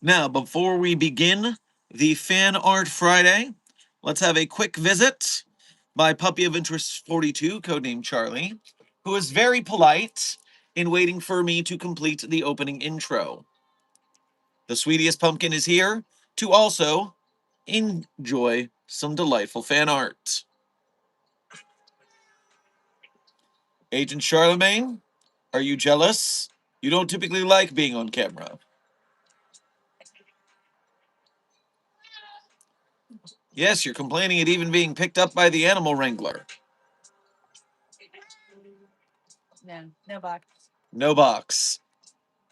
Now, before we begin the Fan Art Friday, let's have a quick visit by Puppy of Interest 42, codenamed Charlie, who is very polite in waiting for me to complete the opening intro. The sweetest pumpkin is here to also enjoy some delightful fan art. Agent Charlemagne, are you jealous? You don't typically like being on camera. Yes, you're complaining at even being picked up by the animal wrangler. No box. No box.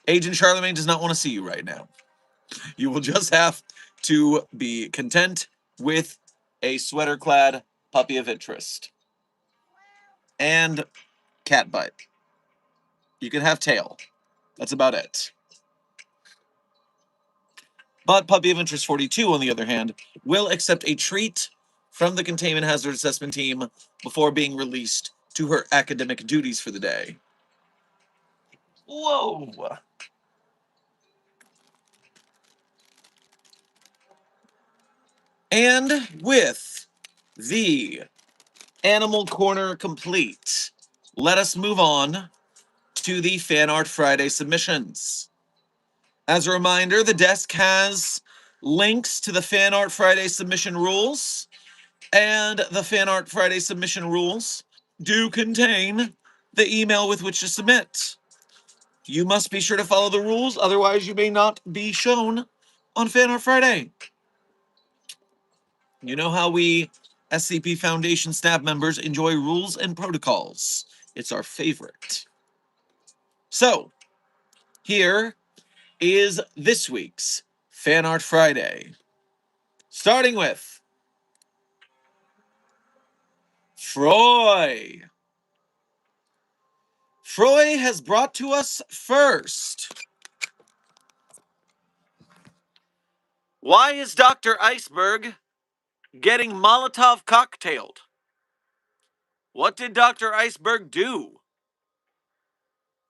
Agent Charlemagne does not want to see you right now. You will just have to be content with a sweater-clad puppy of interest. And cat butt. You can have tail. That's about it. But Puppy of Interest 42, on the other hand, will accept a treat from the Containment Hazard Assessment Team before being released to her academic duties for the day. Whoa! And with the Animal Corner complete, let us move on to the Fan Art Friday submissions. As a reminder, the desk has links to the Fan Art Friday submission rules, and the Fan Art Friday submission rules do contain the email with which to submit. You must be sure to follow the rules, otherwise you may not be shown on Fan Art Friday. You know how we SCP Foundation staff members enjoy rules and protocols. It's our favorite. So, here is this week's Fan Art Friday. Starting with Froy. Froy has brought to us first. Why is Dr. Iceberg getting Molotov cocktailed? What did Dr. Iceberg do?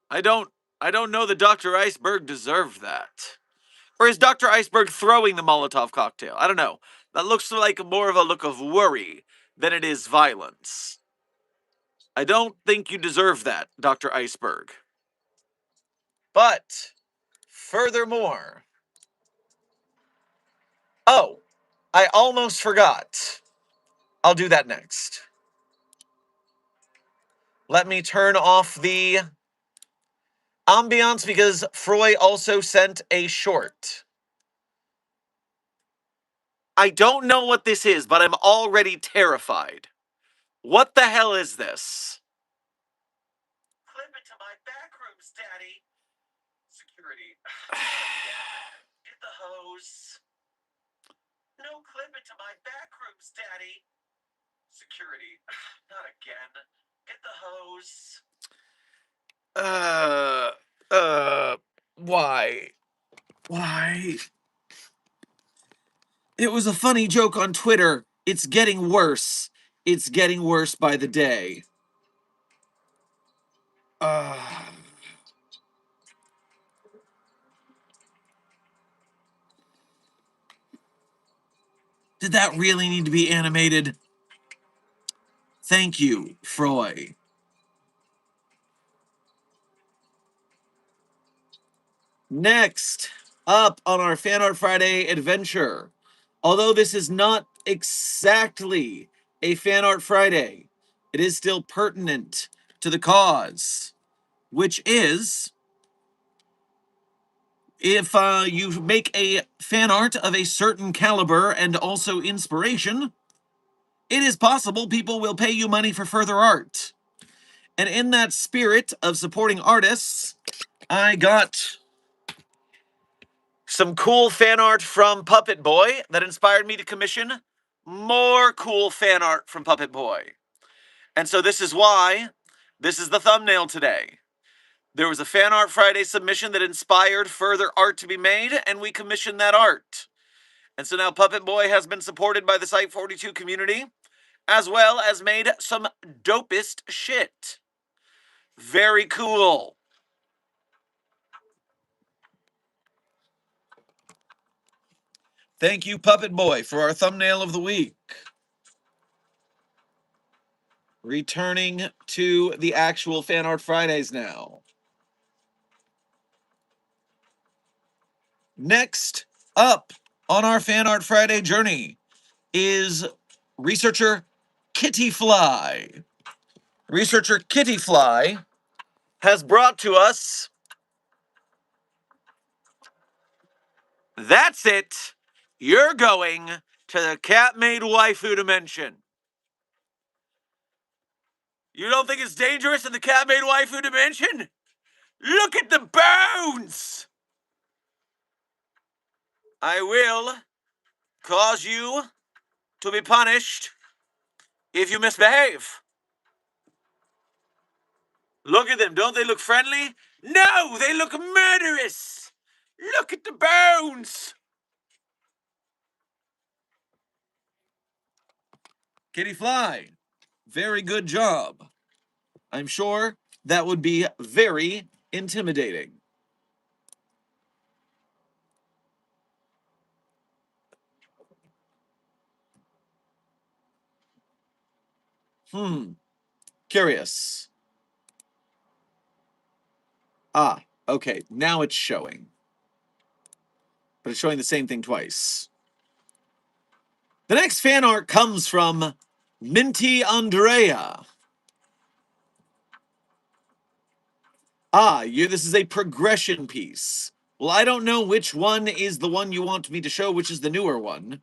I don't know that Dr. Iceberg deserved that. Or is Dr. Iceberg throwing the Molotov cocktail? I don't know. That looks like more of a look of worry than it is violence. I don't think you deserve that, Dr. Iceberg. But, furthermore... Oh, I almost forgot. I'll do that next. Let me turn off the ambiance because Froy also sent a short. I don't know what this is, but I'm already terrified. What the hell is this? Clip it to my back rooms, Daddy. Security. Get the hose. No, clip it to my back rooms, Daddy. Security. Not again. Get the hose. Why? Why? It was a funny joke on Twitter. It's getting worse. It's getting worse by the day. Did that really need to be animated? Thank you, Froy. Next up on our Fan Art Friday adventure. Although this is not exactly a Fan Art Friday, it is still pertinent to the cause, which is if you make a fan art of a certain caliber and also inspiration, it is possible people will pay you money for further art. And in that spirit of supporting artists, I got some cool fan art from Puppet Boy that inspired me to commission more cool fan art from Puppet Boy. And so this is why this is the thumbnail today. There was a Fan Art Friday submission that inspired further art to be made, and we commissioned that art. And so now Puppet Boy has been supported by the Site 42 community, as well as made some dopest shit. Very cool. Thank you, Puppet Boy, for our thumbnail of the week. Returning to the actual Fan Art Fridays now. Next up on our Fan Art Friday journey is researcher Kitty Fly. Researcher Kitty Fly has brought to us... That's it! You're going to the cat-made waifu dimension. You don't think it's dangerous in the cat-made waifu dimension? Look at the bones! I will cause you to be punished if you misbehave. Look at them. Don't they look friendly? No, they look murderous. Look at the bones. Kitty Fly, very good job. I'm sure that would be very intimidating. Curious. Ah, okay, now it's showing. But it's showing the same thing twice. The next fan art comes from Minty Andrea. Ah, this is a progression piece. Well, I don't know which one is the one you want me to show, which is the newer one.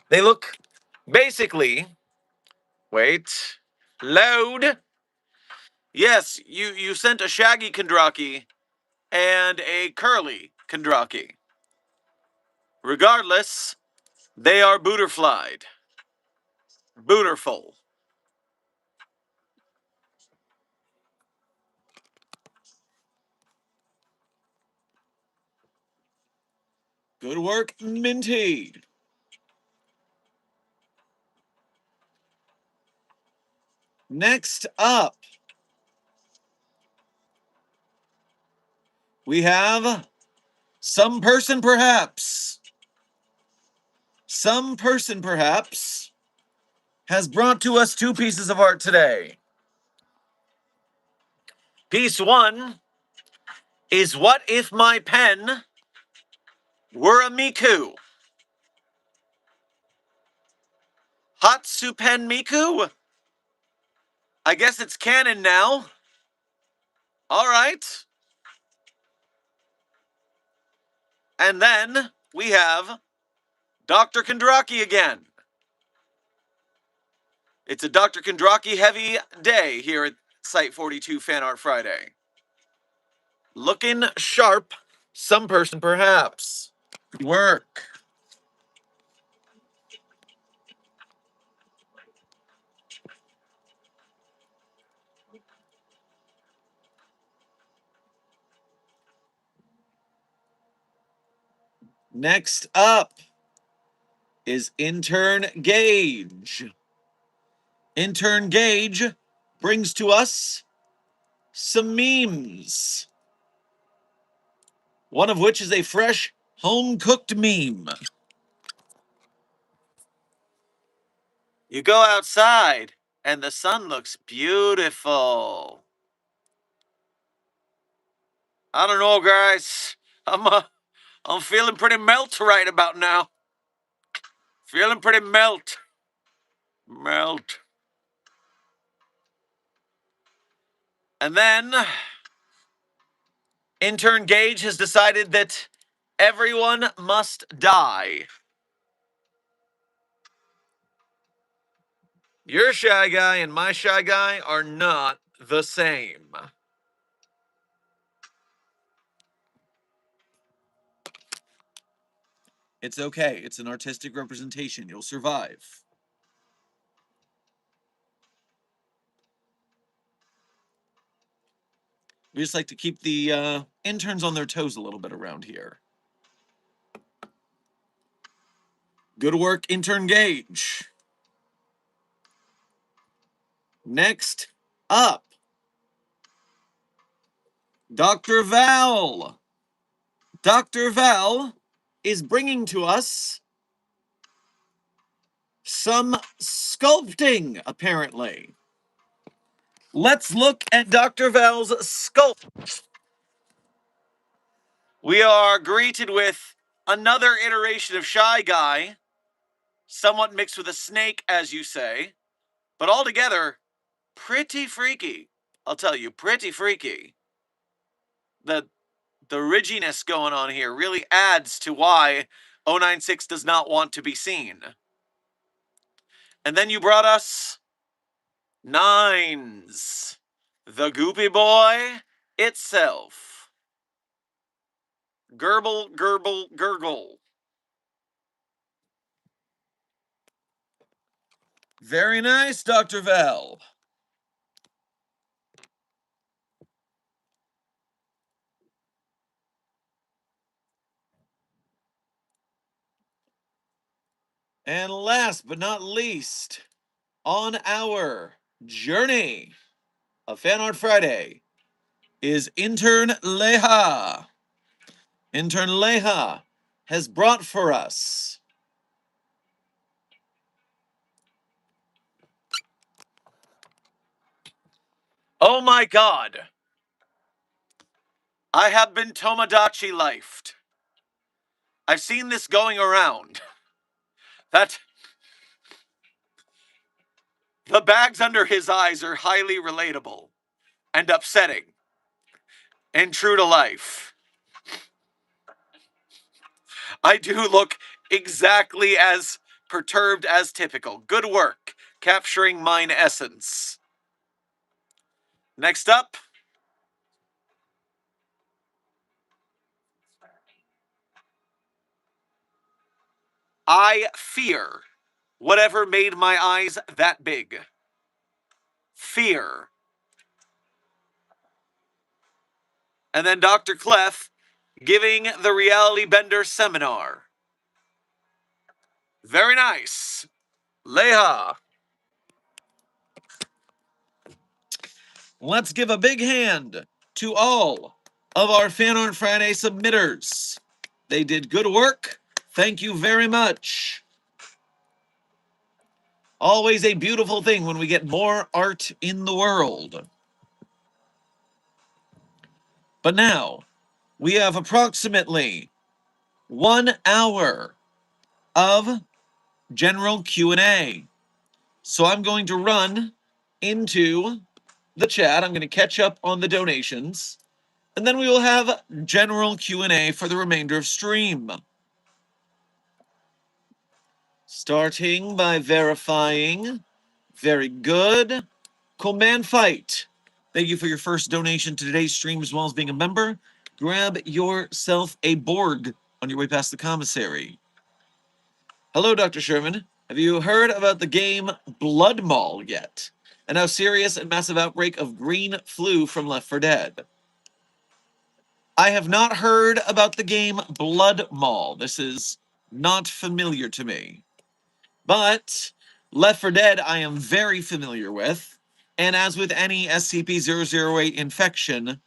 They look basically... Wait. Load. Yes, you sent a shaggy Kendraki and a curly Kendraki. Regardless, they are booterflied. Booterful. Good work, Minty. Next up, we have Some Person Perhaps. Some Person Perhaps has brought to us two pieces of art today. Piece one is What If My Pen Were a Miku? Hatsupen Miku? I guess it's canon now. All right. And then we have Dr. Kendraki again. It's a Dr. Kendraki heavy day here at Site 42 Fan Art Friday. Looking sharp, Some Person Perhaps. Good work. Next up is Intern Gage. Intern Gage brings to us some memes. One of which is a fresh, home-cooked meme. You go outside, and the sun looks beautiful. I don't know, guys. I'm feeling pretty melt right about now. Feeling pretty melt. Melt. And then, Intern Gage has decided that everyone must die. Your Shy Guy and my Shy Guy are not the same. It's okay. It's an artistic representation. You'll survive. We just like to keep the interns on their toes a little bit around here. Good work, Intern Gage. Next up, Dr. Val. Dr. Val is bringing to us some sculpting, apparently. Let's look at Dr. Val's sculpt. We are greeted with another iteration of Shy Guy, somewhat mixed with a snake, as you say, but altogether pretty freaky. I'll tell you, pretty freaky. The ridginess going on here really adds to why 096 does not want to be seen. And then you brought us Nines, the Goopy Boy itself. Gerbil, gerbil, gurgle. Very nice, Dr. Val. And last but not least, on our journey of Fan Art Friday is Intern Leha. Intern Leha has brought for us oh my god, I have been Tomodachi lifed. I've seen this going around. That the bags under his eyes are highly relatable and upsetting and true to life. I do look exactly as perturbed as typical. Good work, capturing mine essence. Next up, I fear whatever made my eyes that big. Fear. And then Dr. Clef giving the Reality Bender seminar. Very nice. Leha. Let's give a big hand to all of our Fan Art Friday submitters. They did good work. Thank you very much. Always a beautiful thing when we get more art in the world. But now, we have approximately 1 hour of general Q&A. So I'm going to run into the chat. I'm going to catch up on the donations. And then we will have general Q&A for the remainder of stream. Starting by verifying. Very good. Command Fight. Thank you for your first donation to today's stream as well as being a member. Grab yourself a Borg on your way past the commissary. Hello, Dr. Sherman. Have you heard about the game Blood Mall yet? And how serious and massive outbreak of green flu from Left 4 Dead? I have not heard about the game Blood Mall. This is not familiar to me. But Left 4 Dead I am very familiar with. And as with any SCP-008 infection,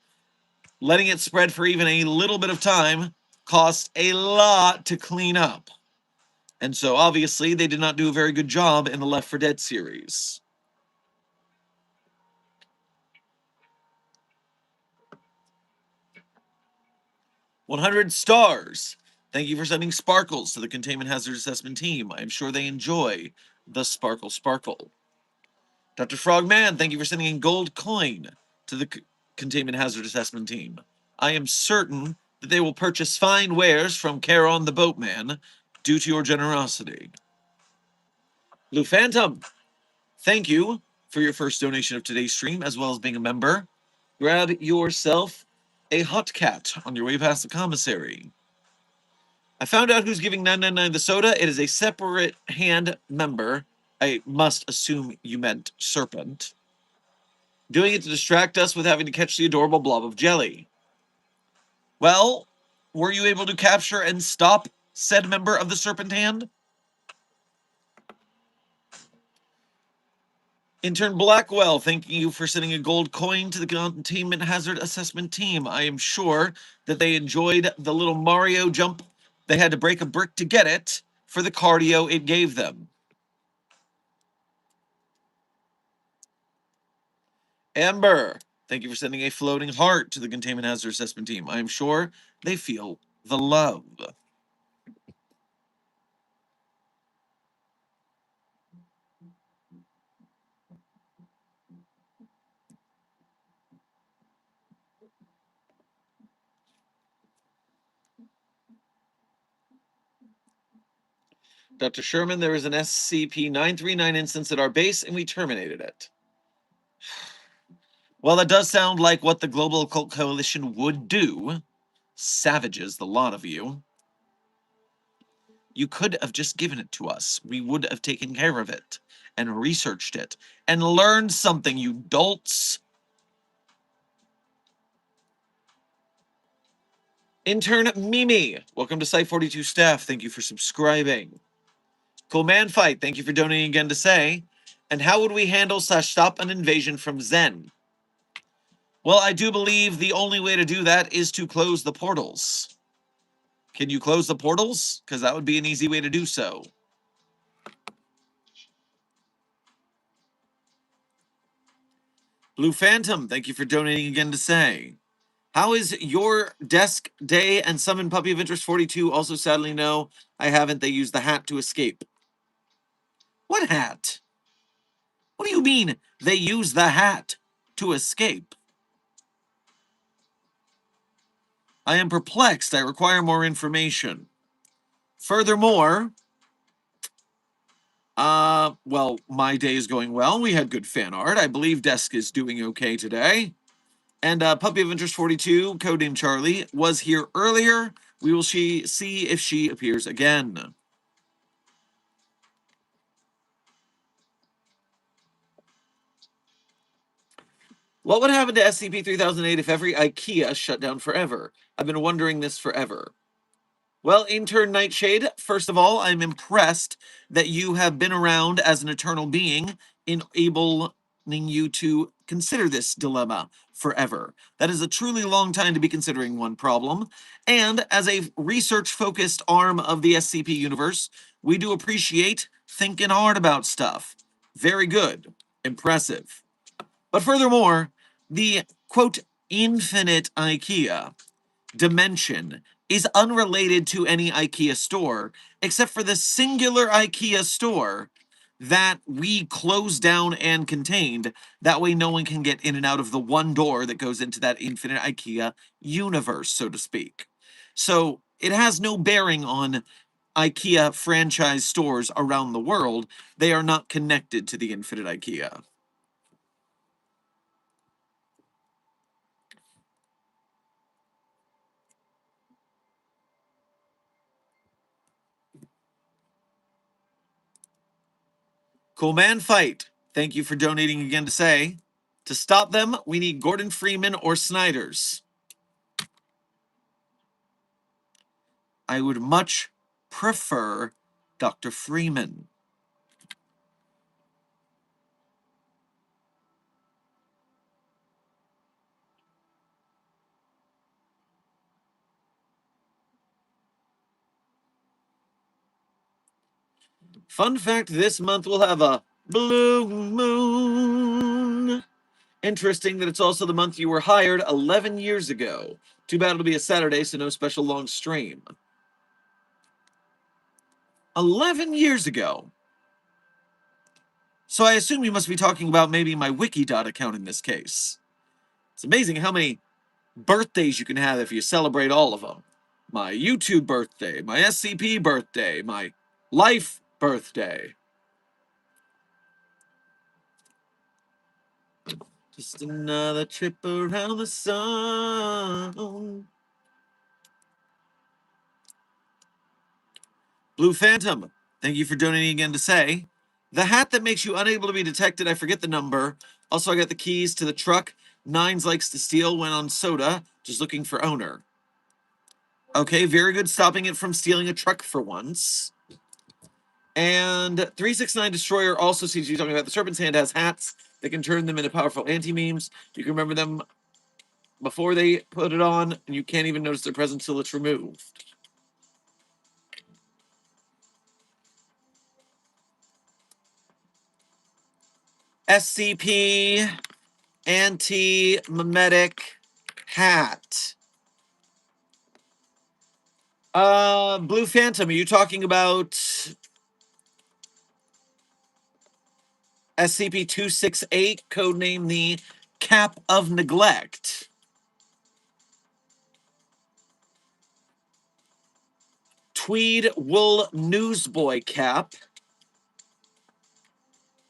letting it spread for even a little bit of time costs a lot to clean up. And so obviously they did not do a very good job in the Left 4 Dead series. 100 stars. Thank you for sending sparkles to the Containment Hazard Assessment team. I'm sure they enjoy the sparkle sparkle. Dr. Frogman, thank you for sending in gold coin to the Containment Hazard Assessment team. I am certain that they will purchase fine wares from Charon the Boatman due to your generosity. Blue Phantom, thank you for your first donation of today's stream, as well as being a member. Grab yourself a hot cat on your way past the commissary. I found out who's giving 999 the soda. It is a separate hand member. I must assume you meant Serpent. Doing it to distract us with having to catch the adorable blob of jelly. Well, were you able to capture and stop said member of the Serpent Hand? Intern Blackwell, thank you for sending a gold coin to the containment hazard assessment team. I am sure that they enjoyed the little Mario jump. They had to break a brick to get it for the cardio it gave them. Amber, thank you for sending a floating heart to the containment hazard assessment team. I am sure they feel the love. Dr. Sherman, there is an SCP-939 instance at our base, and we terminated it. Well, that does sound like what the Global Occult Coalition would do. Savages, the lot of you. You could have just given it to us. We would have taken care of it and researched it and learned something, you dolts. Intern Mimi, welcome to Site 42 staff. Thank you for subscribing. Cool Man Fight, thank you for donating again to say. And how would we handle / stop an invasion from Zen? Well, I do believe the only way to do that is to close the portals. Can you close the portals? Because that would be an easy way to do so. Blue Phantom, thank you for donating again to say. How is your desk day and summon Puppy of Interest 42? Also, sadly, no, I haven't. They used the hat to escape. What hat? What do you mean they use the hat to escape? I am perplexed. I require more information. Furthermore, well, my day is going well. We had good fan art. I believe Desk is doing okay today. And Puppy of Interest 42, codename Charlie, was here earlier. We will see if she appears again. What would happen to SCP-3008 if every IKEA shut down forever? I've been wondering this forever. Well, Intern Nightshade, first of all, I'm impressed that you have been around as an eternal being, enabling you to consider this dilemma forever. That is a truly long time to be considering one problem. And as a research-focused arm of the SCP universe, we do appreciate thinking hard about stuff. Very good. Impressive. But furthermore, the, quote, infinite IKEA dimension is unrelated to any IKEA store, except for the singular IKEA store that we closed down and contained. That way no one can get in and out of the one door that goes into that infinite IKEA universe, so to speak. So it has no bearing on IKEA franchise stores around the world. They are not connected to the infinite IKEA. Cool Man Fight, thank you for donating again to say. To stop them, we need Gordon Freeman or Snyder's. I would much prefer Dr. Freeman. Fun fact, this month we'll have a blue moon. Interesting that it's also the month you were hired 11 years ago. Too bad it'll be a Saturday, so no special long stream. 11 years ago. So I assume you must be talking about maybe my Wikidot account in this case. It's amazing how many birthdays you can have if you celebrate all of them. My YouTube birthday, my SCP birthday, my life birthday. Just another trip around the sun. Blue Phantom, thank you for donating again to say. The hat that makes you unable to be detected, I forget the number. Also, I got the keys to the truck. Nines likes to steal when on soda, just looking for owner. Okay, very good stopping it from stealing a truck for once. And 369 Destroyer also seems to be talking about the Serpent's Hand has hats that can turn them into powerful anti-memes. You can remember them before they put it on, and you can't even notice their presence till it's removed. SCP anti-memetic hat. Blue Phantom, are you talking about SCP-268, codename the Cap of Neglect? Tweed wool newsboy cap,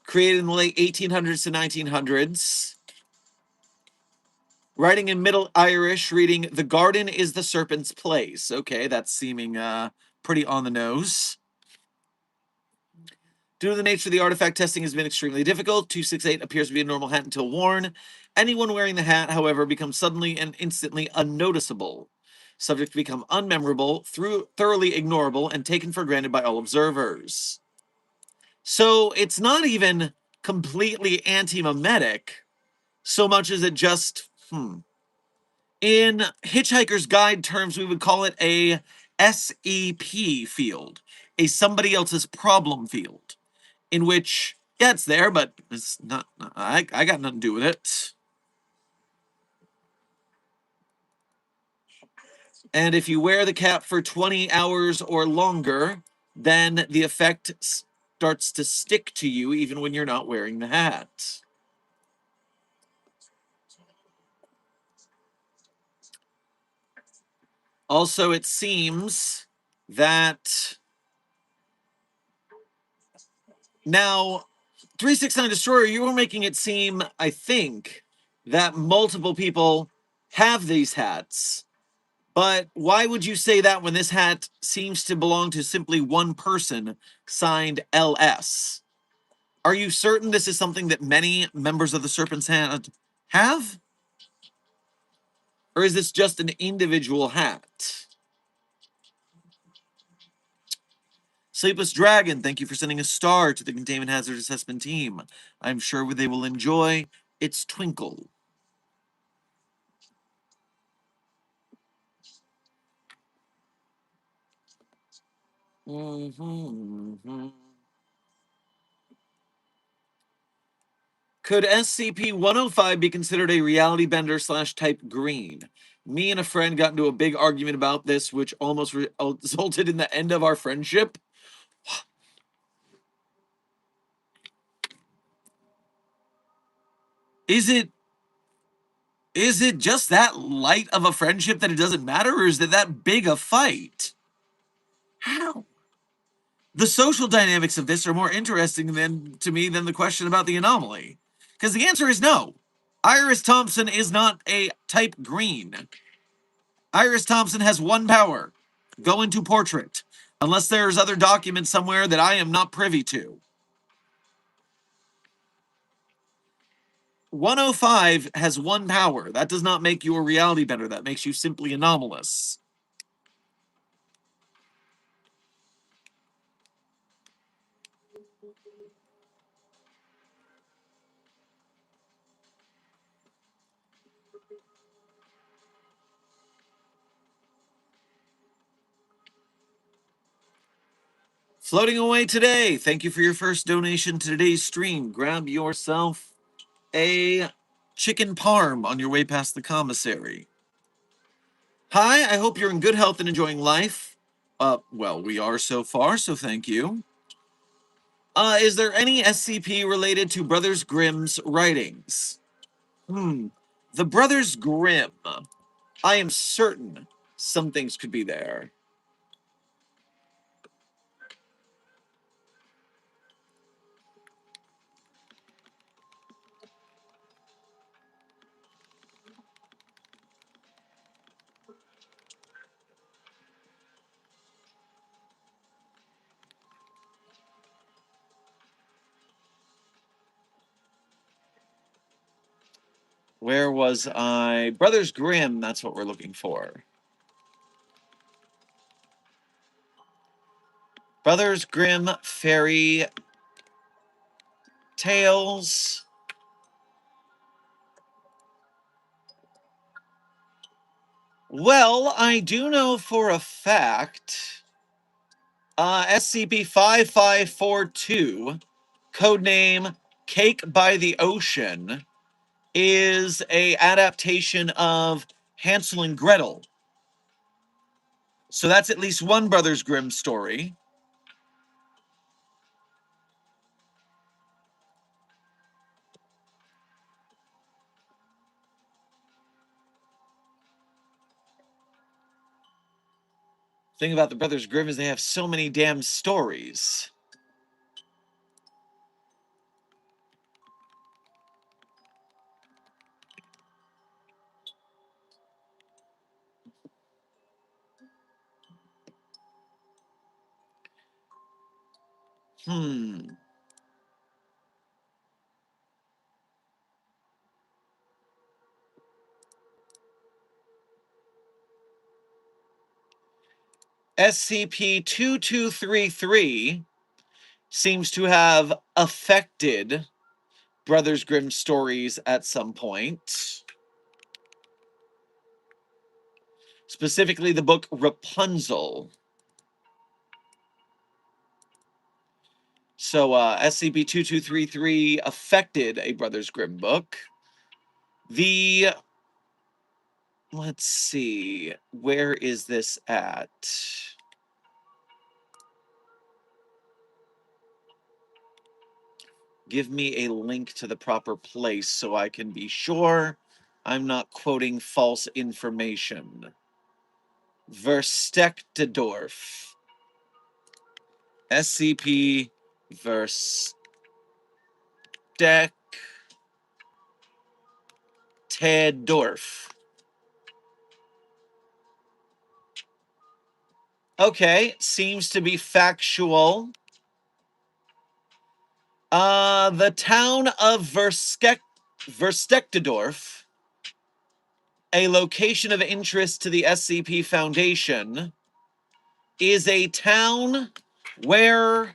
created in the late 1800s to 1900s. Writing in Middle Irish, reading, "The garden is the serpent's place." Okay, that's seeming pretty on the nose. Due to the nature of the artifact, testing has been extremely difficult. 268 appears to be a normal hat until worn. Anyone wearing the hat, however, becomes suddenly and instantly unnoticeable. Subject to become unmemorable, thoroughly ignorable, and taken for granted by all observers. So it's not even completely anti-memetic, so much as it just, in Hitchhiker's Guide terms, we would call it a SEP field, a somebody else's problem field, in which, yeah, it's there, but it's not, I got nothing to do with it. And if you wear the cap for 20 hours or longer, then the effect starts to stick to you even when you're not wearing the hat. Also, it seems that now 369 Destroyer, you were making it seem, I think, that multiple people have these hats. But why would you say that when this hat seems to belong to simply one person, signed LS? Are you certain this is something that many members of the Serpent's Hand have? Or is this just an individual hat? Sleepless Dragon, thank you for sending a star to the Containment Hazard Assessment team. I'm sure they will enjoy its twinkle. Could SCP-105 be considered a reality bender / type green? Me and a friend got into a big argument about this, which almost resulted in the end of our friendship. Is it just that light of a friendship that it doesn't matter, or is it that big a fight? How? The social dynamics of this are more interesting to me than the question about the anomaly. Because the answer is no. Iris Thompson is not a type green. Iris Thompson has one power. Go into portrait. Unless there's other documents somewhere that I am not privy to. 105 has one power. That does not make you a reality bender. That makes you simply anomalous. Floating away today. Thank you for your first donation to today's stream. Grab yourself a chicken parm on your way past the commissary. Hi, I hope you're in good health and enjoying life. Well, we are so far, so thank you. Is there any SCP related to Brothers Grimm's writings? The Brothers Grimm. I am certain some things could be there. Where was I? Brothers Grimm, that's what we're looking for. Brothers Grimm fairy tales. Well, I do know for a fact SCP-5542, codename Cake by the Ocean, is a adaptation of Hansel and Gretel. So that's at least one Brothers Grimm story. Thing about the Brothers Grimm is they have so many damn stories. SCP-2233 seems to have affected Brothers Grimm stories at some point. Specifically, the book Rapunzel. So, SCP-2233 affected a Brothers Grimm book. Let's see, where is this at? Give me a link to the proper place so I can be sure I'm not quoting false information. Versteckendorf. SCP Versteckendorf. Okay, seems to be factual. The town of Versteckendorf, a location of interest to the SCP Foundation, is a town where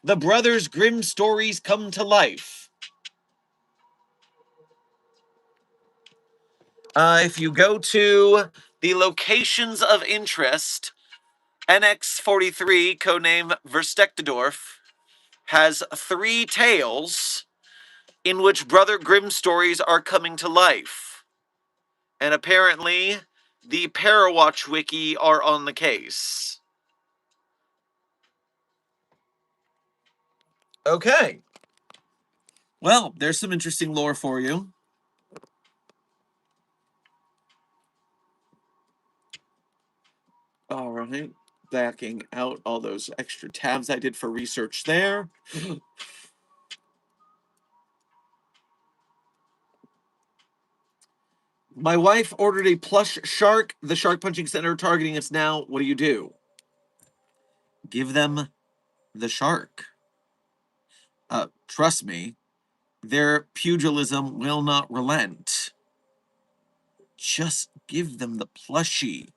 the Brothers Grimm stories come to life. If you go to the locations of interest, NX-43, codename Versteckendorf, has 3 tales in which Brother Grimm stories are coming to life. And apparently, the Parawatch Wiki are on the case. Okay. Well, there's some interesting lore for you. All right. Backing out all those extra tabs I did for research there. My wife ordered a plush shark. The shark punching center targeting us now. What do? Give them the shark. Trust me, their pugilism will not relent. Just give them the plushie.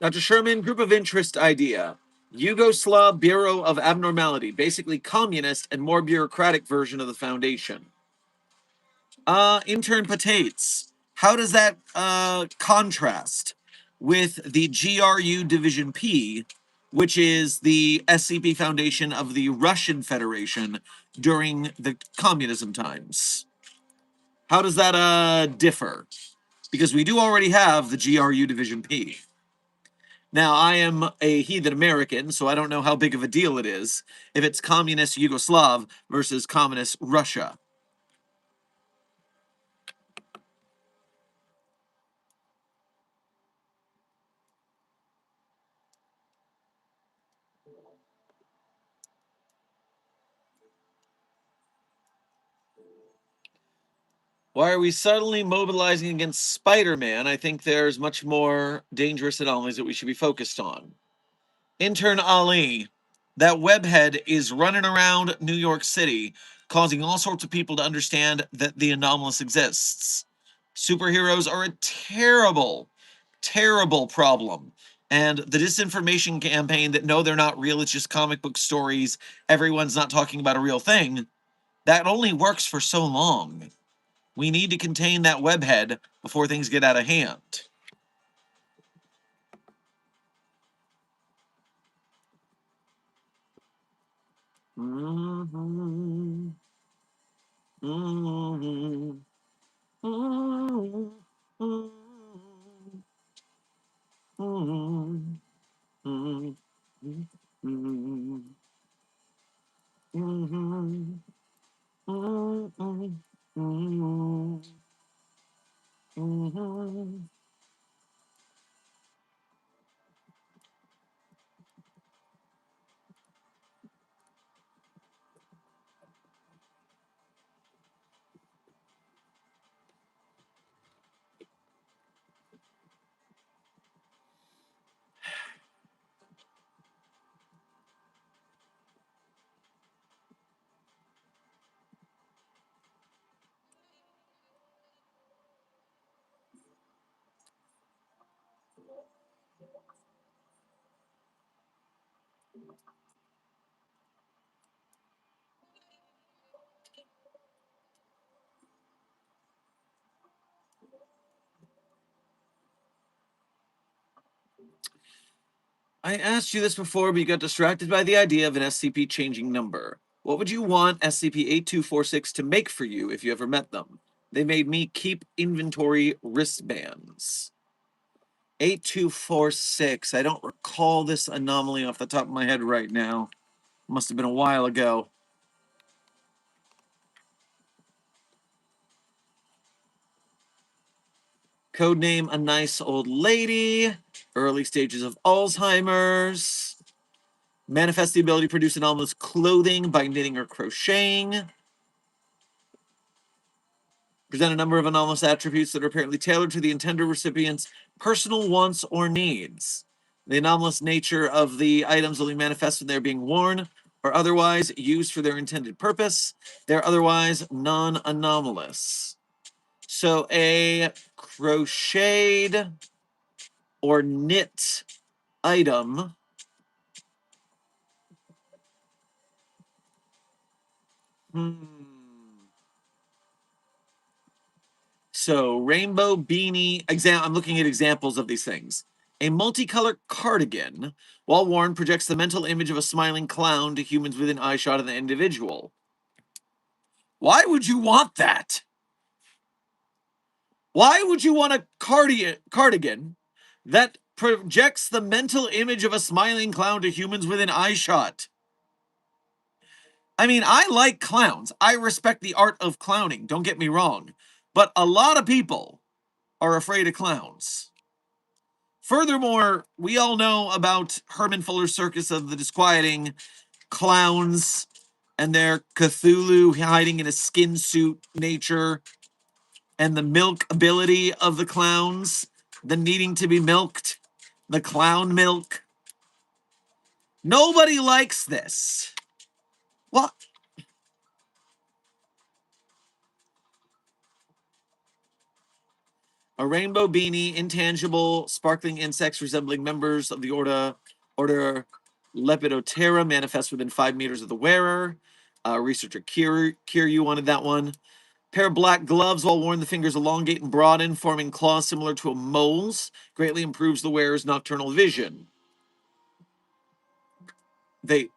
Dr. Sherman, group of interest idea. Yugoslav Bureau of Abnormality, basically communist and more bureaucratic version of the Foundation. Intern Patates, how does that contrast with the GRU Division P, which is the SCP Foundation of the Russian Federation during the communism times? How does that differ? Because we do already have the GRU Division P. Now, I am a heathen American, so I don't know how big of a deal it is if it's communist Yugoslav versus communist Russia. Why are we suddenly mobilizing against Spider-Man? I think there's much more dangerous anomalies that we should be focused on. Intern Ali, that webhead is running around New York City, causing all sorts of people to understand that the anomalous exists. Superheroes are a terrible, terrible problem. And the disinformation campaign that no, they're not real, it's just comic book stories, everyone's not talking about a real thing, that only works for so long. We need to contain that webhead before things get out of hand. Mm-hmm. Mm-hmm. Mm-hmm. Mm-hmm. Mm-hmm. Mm-hmm. Mm-hmm. Mm-hmm. Mm-hmm. I asked you this before, but you got distracted by the idea of an SCP changing number. What would you want SCP-8246 to make for you if you ever met them? They made me keep inventory wristbands. 8246. I don't recall this anomaly off the top of my head right now. Must have been a while ago. Codename A Nice Old Lady. Early stages of Alzheimer's. Manifest the ability to produce anomalous clothing by knitting or crocheting. Present a number of anomalous attributes that are apparently tailored to the intended recipient's personal wants or needs. The anomalous nature of the items only manifests when they're being worn or otherwise used for their intended purpose. They're otherwise non-anomalous. So a crocheted or knit item So rainbow beanie, I'm looking at examples of these things. A multicolored cardigan, while worn, projects the mental image of a smiling clown to humans within eyeshot of the individual. Why would you want that? Why would you want a cardigan that projects the mental image of a smiling clown to humans within eyeshot? I mean, I like clowns. I respect the art of clowning, don't get me wrong. But a lot of people are afraid of clowns. Furthermore, we all know about Herman Fuller's Circus of the Disquieting Clowns and their Cthulhu hiding in a skin suit nature and the milk ability of the clowns, the needing to be milked, the clown milk. Nobody likes this. What? A rainbow beanie, intangible, sparkling insects resembling members of the order Lepidoptera manifest within 5 meters of the wearer. Researcher Kiryu wanted that one. Pair of black gloves, while worn, the fingers elongate and broaden, forming claws similar to a mole's. Greatly improves the wearer's nocturnal vision. The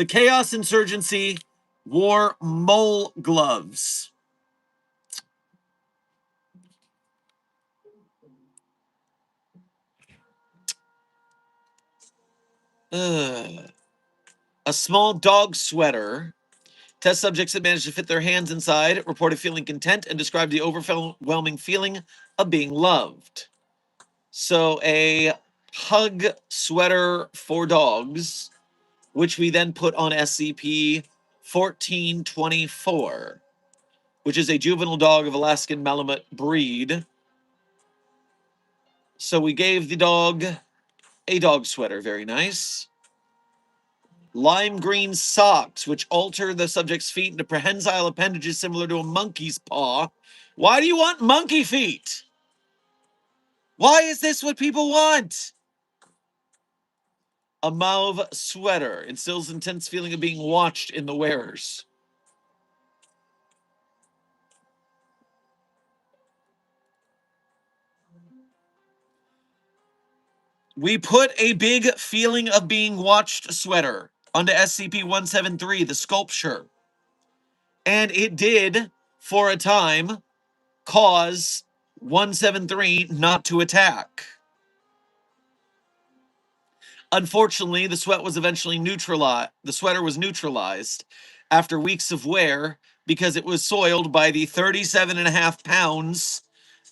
Chaos Insurgency wore mole gloves. Ugh. A small dog sweater. Test subjects that managed to fit their hands inside reported feeling content and described the overwhelming feeling of being loved. So a hug sweater for dogs, which we then put on SCP-1424. which is a juvenile dog of Alaskan Malamute breed. So we gave the dog a dog sweater. Very nice. Lime green socks, which alter the subject's feet into prehensile appendages similar to a monkey's paw. Why do you want monkey feet? Why is this what people want? A mauve sweater instills intense feeling of being watched in the wearers. We put a big feeling of being watched sweater onto SCP-173, the sculpture. And it did, for a time, cause 173 not to attack. Unfortunately, the sweater was eventually neutralized after weeks of wear because it was soiled by the 37.5 pounds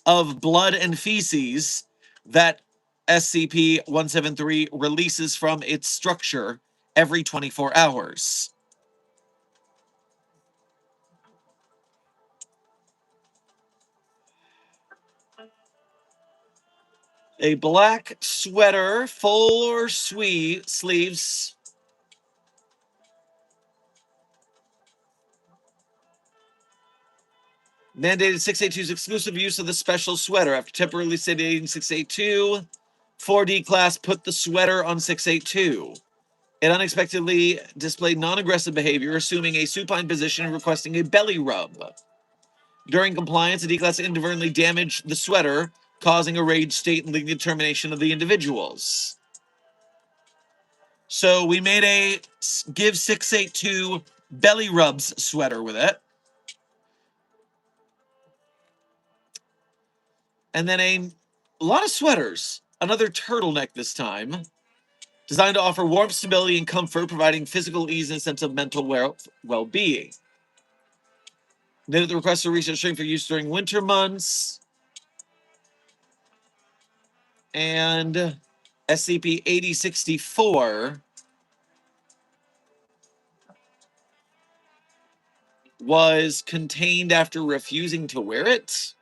of blood and feces that SCP-173 releases from its structure every 24 hours. A black sweater, full sleeves. Mandated 682's exclusive use of the special sweater. After temporarily sedating 682, 4D class put the sweater on 682. It unexpectedly displayed non-aggressive behavior, assuming a supine position and requesting a belly rub. During compliance, the D-Class inadvertently damaged the sweater, causing a rage state and leading to termination of the individuals. So we made a give 682 belly rubs sweater with it. And then a lot of sweaters. Another turtleneck this time, designed to offer warmth, stability, and comfort, providing physical ease and a sense of mental well-being. Then at the request of research string for use during winter months. And SCP-8064 was contained after refusing to wear it.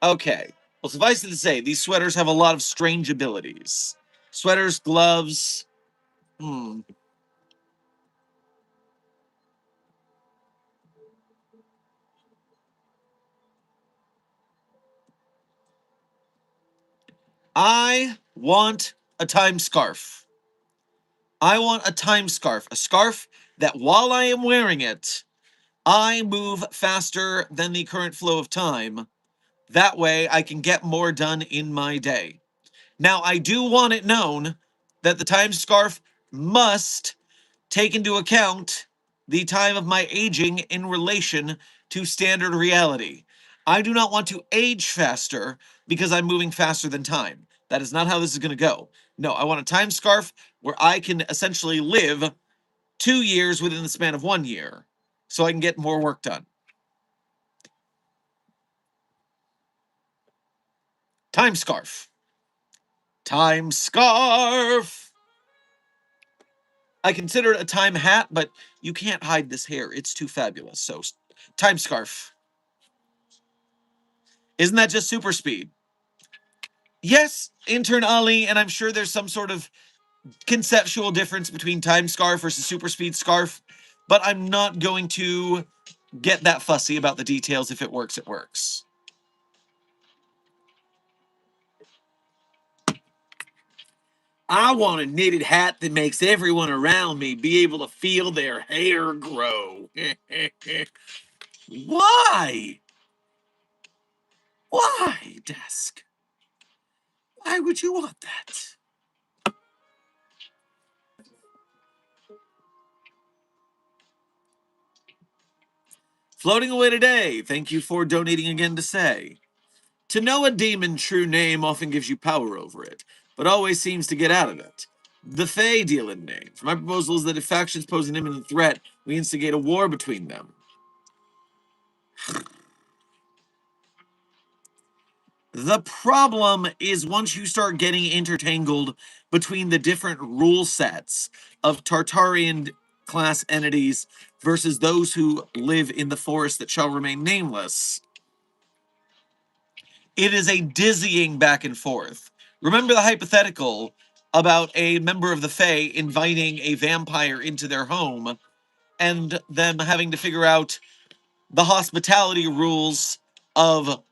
Okay. Well, suffice it to say, these sweaters have a lot of strange abilities. Sweaters, gloves. I want a time scarf. I want a time scarf. A scarf that while I am wearing it, I move faster than the current flow of time. That way I can get more done in my day. Now, I do want it known that the time scarf must take into account the time of my aging in relation to standard reality. I do not want to age faster because I'm moving faster than time. That is not how this is going to go. No, I want a time scarf where I can essentially live 2 years within the span of 1 year so I can get more work done. Time scarf. Time scarf. I consider it a time hat, but you can't hide this hair. It's too fabulous. So, time scarf. Isn't that just super speed? Yes, intern Ali, and I'm sure there's some sort of conceptual difference between time scarf versus super speed scarf, but I'm not going to get that fussy about the details. If it works, it works. I want a knitted hat that makes everyone around me be able to feel their hair grow. Why? Why, desk? Why would you want that? Floating away today. Thank you for donating again to say. To know a demon true name often gives you power over it, but always seems to get out of it. The Fae deal in names. My proposal is that if factions pose an imminent threat, we instigate a war between them. The problem is once you start getting intertangled between the different rule sets of Tartarian class entities versus those who live in the forest that shall remain nameless, it is a dizzying back and forth. Remember the hypothetical about a member of the Fae inviting a vampire into their home and them having to figure out the hospitality rules of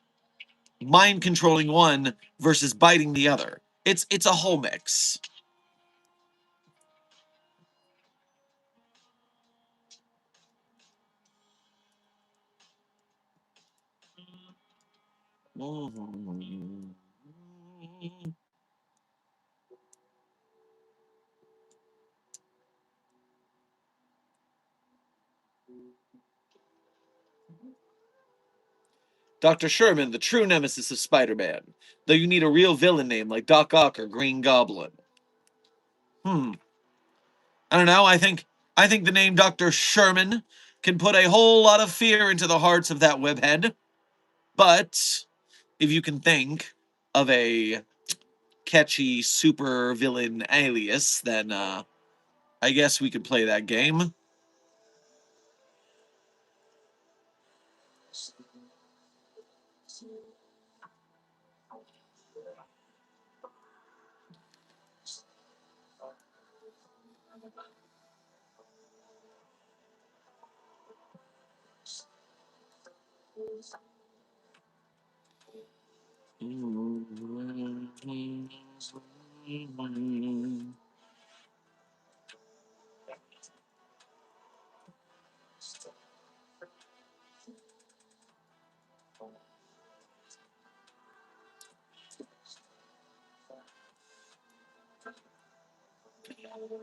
mind controlling one versus biting the other. It's a whole mix. Dr. Sherman, the true nemesis of Spider-Man, though you need a real villain name like Doc Ock or Green Goblin. I don't know. I think the name Dr. Sherman can put a whole lot of fear into the hearts of that webhead. But if you can think of a catchy super villain alias, then I guess we could play that game.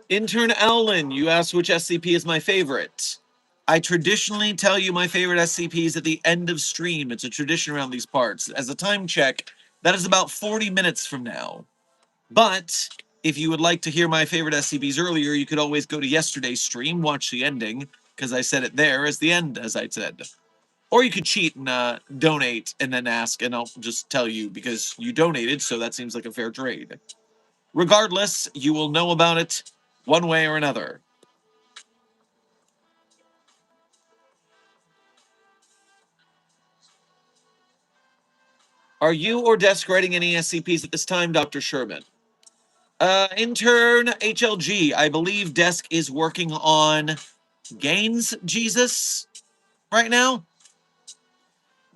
Intern Owlin, you asked which SCP is my favorite. I traditionally tell you my favorite SCPs at the end of stream. It's a tradition around these parts. As a time check, that is about 40 minutes from now. But if you would like to hear my favorite SCPs earlier, you could always go to yesterday's stream, watch the ending, because I said it there as the end, as I said. Or you could cheat and donate and then ask, and I'll just tell you because you donated, so that seems like a fair trade. Regardless, you will know about it one way or another. Are you or Desk writing any SCPs at this time, Dr. Sherman? Intern HLG, I believe Desk is working on Gaines Jesus right now.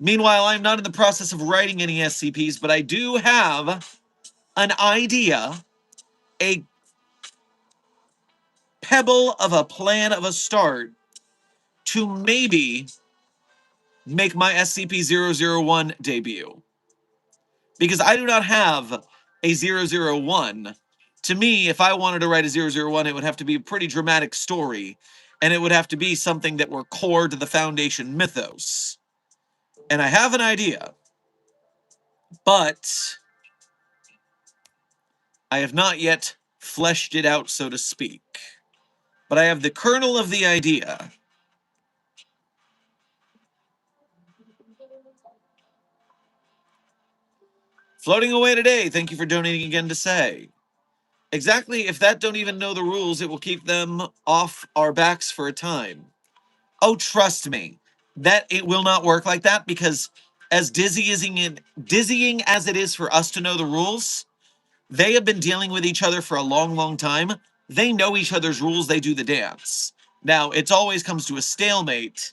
Meanwhile, I'm not in the process of writing any SCPs, but I do have an idea, a pebble of a plan of a start to maybe make my SCP-001 debut. Because I do not have a 001. To me, if I wanted to write a 001, it would have to be a pretty dramatic story, and it would have to be something that were core to the Foundation mythos. And I have an idea, but I have not yet fleshed it out, so to speak. But I have the kernel of the idea. Floating away today, thank you for donating again to say. Exactly, if that don't even know the rules, it will keep them off our backs for a time. Oh, trust me, that it will not work like that because as dizzying as it is for us to know the rules, they have been dealing with each other for a long, long time. They know each other's rules, they do the dance. Now, it always comes to a stalemate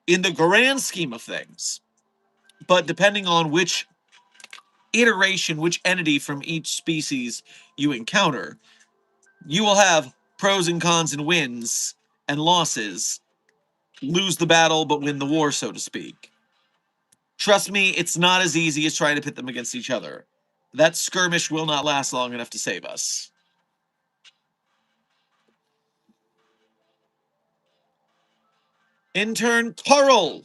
in the grand scheme of things. But depending on which iteration, which entity from each species you encounter, you will have pros and cons and wins and losses. Lose the battle, but win the war, so to speak. Trust me, it's not as easy as trying to pit them against each other. That skirmish will not last long enough to save us. Intern Carl,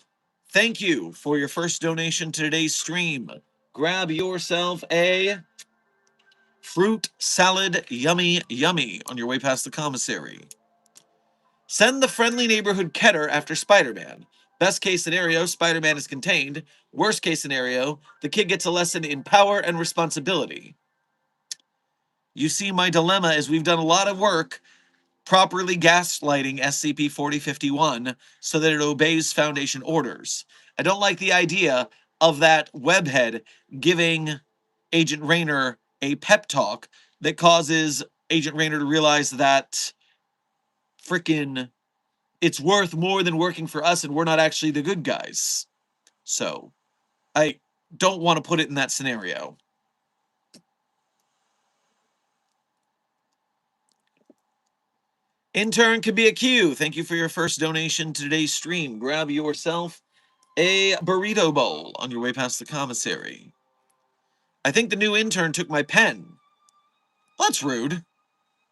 thank you for your first donation to today's stream. Grab yourself a fruit salad yummy yummy on your way past the commissary. Send the friendly neighborhood Keter after Spider-Man. Best case scenario, Spider-Man is contained. Worst case scenario, the kid gets a lesson in power and responsibility. You see, my dilemma is we've done a lot of work properly gaslighting SCP-4051 so that it obeys Foundation orders. I don't like the idea of that webhead giving Agent Raynor a pep talk that causes Agent Raynor to realize that frickin' it's worth more than working for us and we're not actually the good guys. So, I don't want to put it in that scenario. Intern could be a Q. Thank you for your first donation to today's stream. Grab yourself a burrito bowl on your way past the commissary. I think the new intern took my pen. Well, that's rude.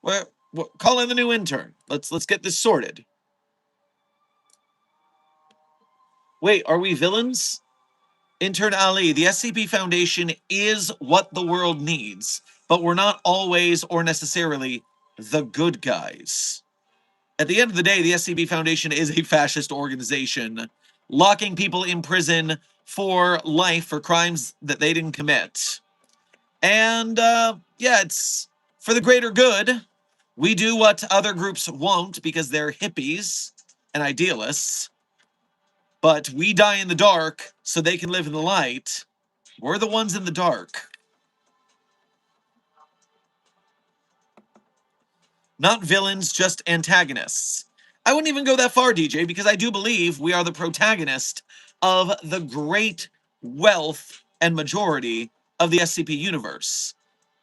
Well, call in the new intern. Let's get this sorted. Wait, are we villains? Intern Ali, the SCP Foundation is what the world needs, but we're not always or necessarily the good guys. At the end of the day, the SCP Foundation is a fascist organization, locking people in prison for life for crimes that they didn't commit. And, yeah, it's for the greater good. We do what other groups won't because they're hippies and idealists. But we die in the dark so they can live in the light. We're the ones in the dark. Not villains, just antagonists. I wouldn't even go that far, DJ, because I do believe we are the protagonist of the great wealth and majority of the SCP universe.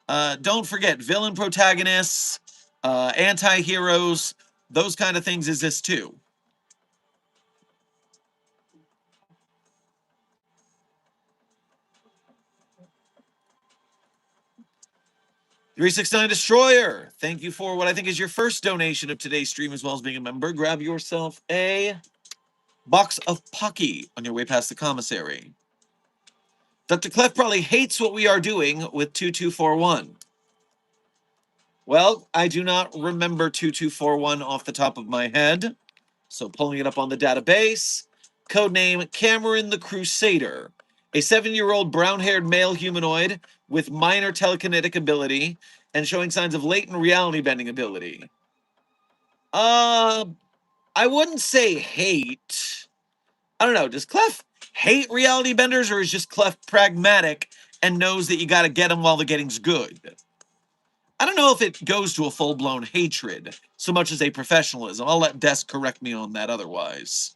Don't forget, villain protagonists, anti-heroes, those kind of things exist too. 369 Destroyer, thank you for what I think is your first donation of today's stream, as well as being a member. Grab yourself a box of Pocky on your way past the commissary. Dr. Clef probably hates what we are doing with 2241. Well, I do not remember 2241 off the top of my head, so pulling it up on the database. Codename Cameron the Crusader. A 7-year-old brown-haired male humanoid with minor telekinetic ability and showing signs of latent reality bending ability. I wouldn't say hate. I don't know. Does Clef hate reality benders, or is just Clef pragmatic and knows that you got to get them while the getting's good? I don't know if it goes to a full-blown hatred so much as a professionalism. I'll let Des correct me on that otherwise.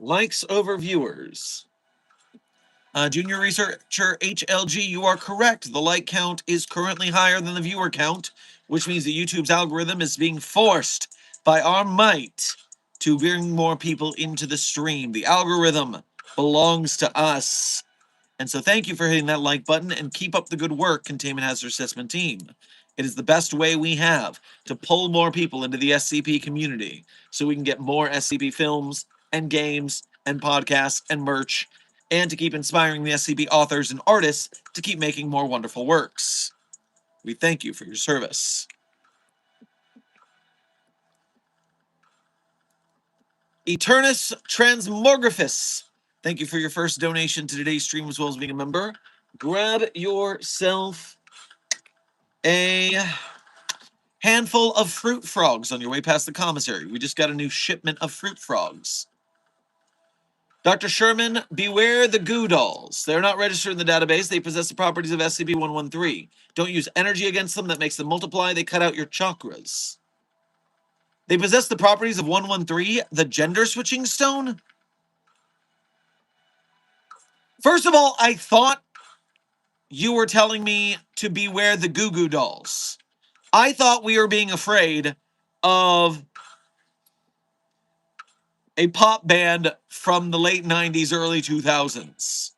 Likes over viewers. Junior researcher HLG, you are correct. The like count is currently higher than the viewer count, which means that YouTube's algorithm is being forced by our might to bring more people into the stream. The algorithm belongs to us. And so thank you for hitting that like button and keep up the good work, Containment Hazard Assessment Team. It is the best way we have to pull more people into the SCP community so we can get more SCP films and games and podcasts and merch, and to keep inspiring the SCP authors and artists to keep making more wonderful works. We thank you for your service. Eternus Transmorgraphus, thank you for your first donation to today's stream, as well as being a member. Grab yourself a handful of fruit frogs on your way past the commissary. We just got a new shipment of fruit frogs. Dr. Sherman, beware the goo dolls. They're not registered in the database. They possess the properties of SCP-113. Don't use energy against them. That makes them multiply. They cut out your chakras. They possess the properties of 113, the gender switching stone. First of all, I thought you were telling me to beware the goo goo dolls. I thought we were being afraid of a pop band from the late 90s, early 2000s.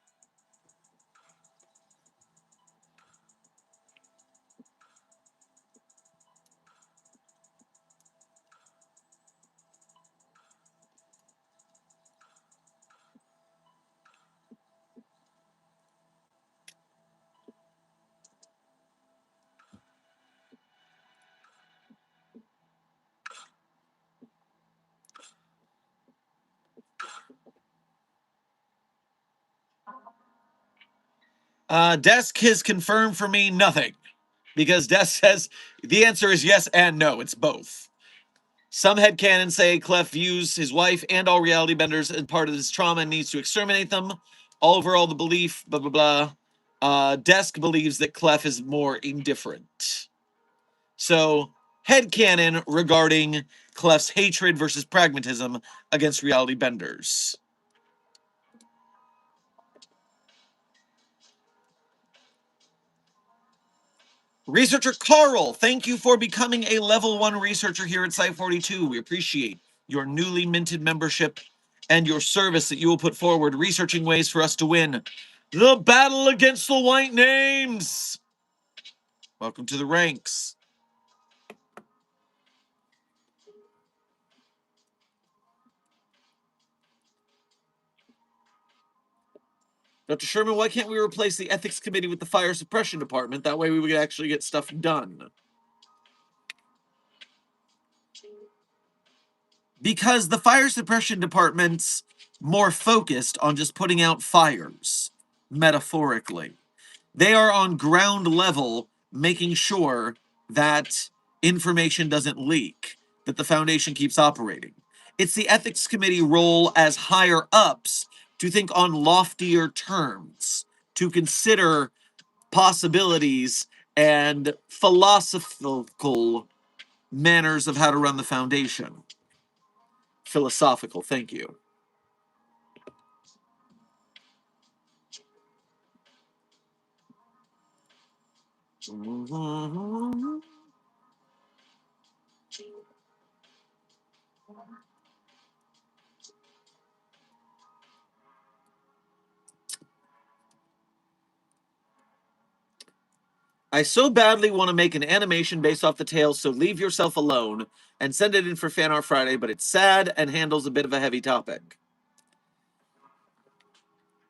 Desk has confirmed for me nothing, because Desk says the answer is yes and no. It's both. Some headcanons say Clef views his wife and all reality benders as part of his trauma and needs to exterminate them. Overall, the belief, blah, blah, blah. Desk believes that Clef is more indifferent. So, headcanon regarding Clef's hatred versus pragmatism against reality benders. Researcher Carl, thank you for becoming a level 1 researcher here at Site 42. We appreciate your newly minted membership and your service that you will put forward, researching ways for us to win the battle against the white names. Welcome to the ranks. Dr. Sherman, why can't we replace the ethics committee with the fire suppression department? That way we would actually get stuff done. Because the fire suppression department's more focused on just putting out fires, metaphorically. They are on ground level making sure that information doesn't leak, that the foundation keeps operating. It's the ethics committee role as higher ups to think on loftier terms, to consider possibilities and philosophical manners of how to run the foundation. Philosophical, thank you. I so badly want to make an animation based off the tale, so leave yourself alone and send it in for Fanart Friday, but it's sad and handles a bit of a heavy topic.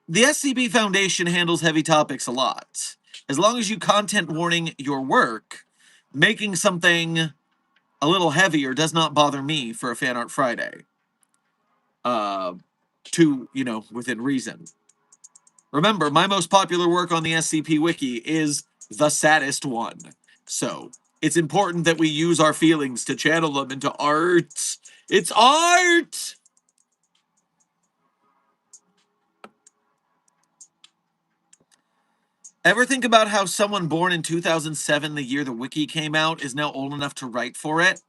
The SCP Foundation handles heavy topics a lot. As long as you content warning your work, making something a little heavier does not bother me for a Fanart Friday. Within reason. Remember, my most popular work on the SCP Wiki is the saddest one. So, it's important that we use our feelings to channel them into art. It's art! Ever think about how someone born in 2007, the year the wiki came out, is now old enough to write for it?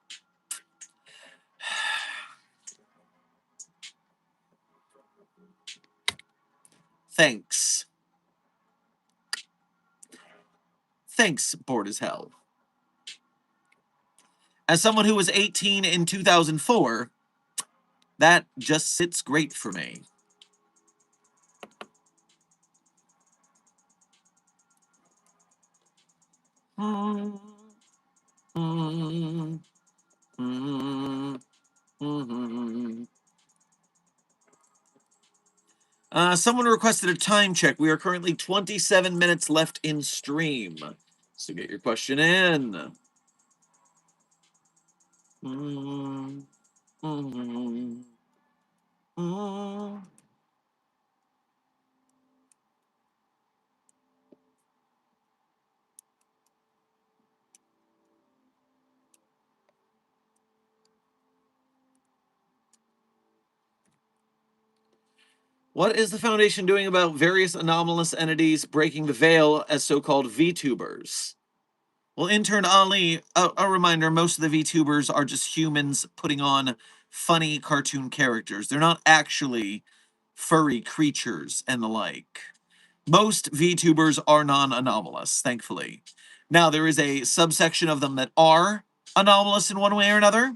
Thanks. Thanks, bored as hell. As someone who was 18 in 2004, that just sits great for me. Someone requested a time check. We are currently 27 minutes left in stream. So get your question in. What is the Foundation doing about various anomalous entities breaking the veil as so-called VTubers? Well, intern Ali, a reminder, most of the VTubers are just humans putting on funny cartoon characters. They're not actually furry creatures and the like. Most VTubers are non-anomalous, thankfully. Now, there is a subsection of them that are anomalous in one way or another,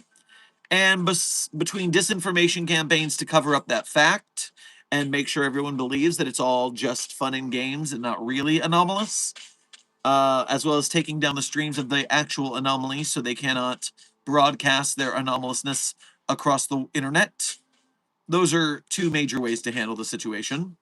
And between disinformation campaigns to cover up that fact and make sure everyone believes that it's all just fun and games and not really anomalous, as well as taking down the streams of the actual anomalies so they cannot broadcast their anomalousness across the internet. Those are two major ways to handle the situation.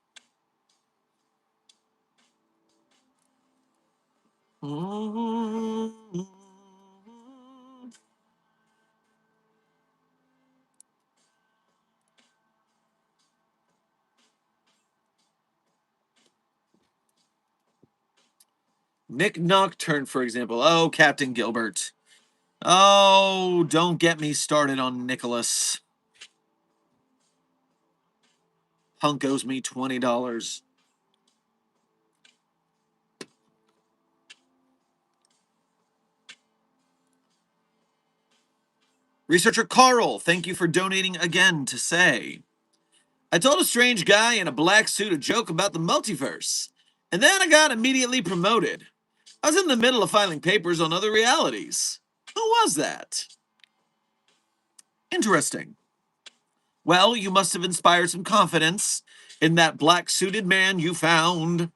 Nick Nocturne, for example. Oh, Captain Gilbert. Oh, don't get me started on Nicholas. Hunk owes me $20. Researcher Carl, thank you for donating again to say, I told a strange guy in a black suit a joke about the multiverse, and then I got immediately promoted. I was in the middle of filing papers on other realities. Who was that? Interesting. Well, you must have inspired some confidence in that black-suited man you found.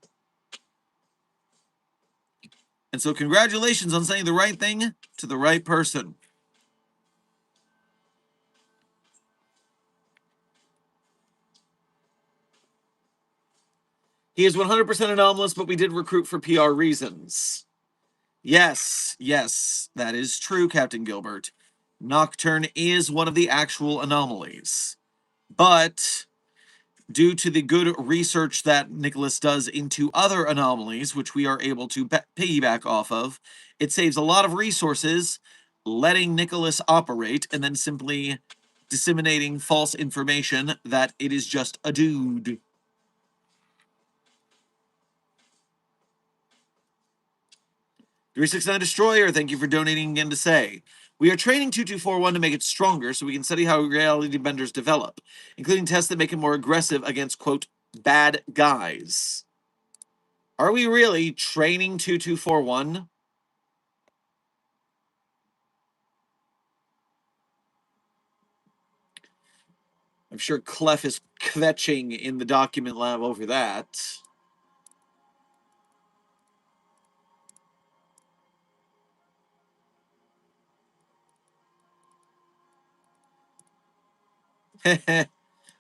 And so congratulations on saying the right thing to the right person. He is 100% anomalous, but we did recruit for PR reasons. Yes, that is true, Captain Gilbert. Nocturne is one of the actual anomalies. But due to the good research that Nicholas does into other anomalies, which we are able to piggyback off of, it saves a lot of resources letting Nicholas operate and then simply disseminating false information that it is just a dude. 369 Destroyer, thank you for donating again to say, we are training 2241 to make it stronger so we can study how reality benders develop, including tests that make it more aggressive against, quote, bad guys. Are we really training 2241? I'm sure Clef is kvetching in the document lab over that.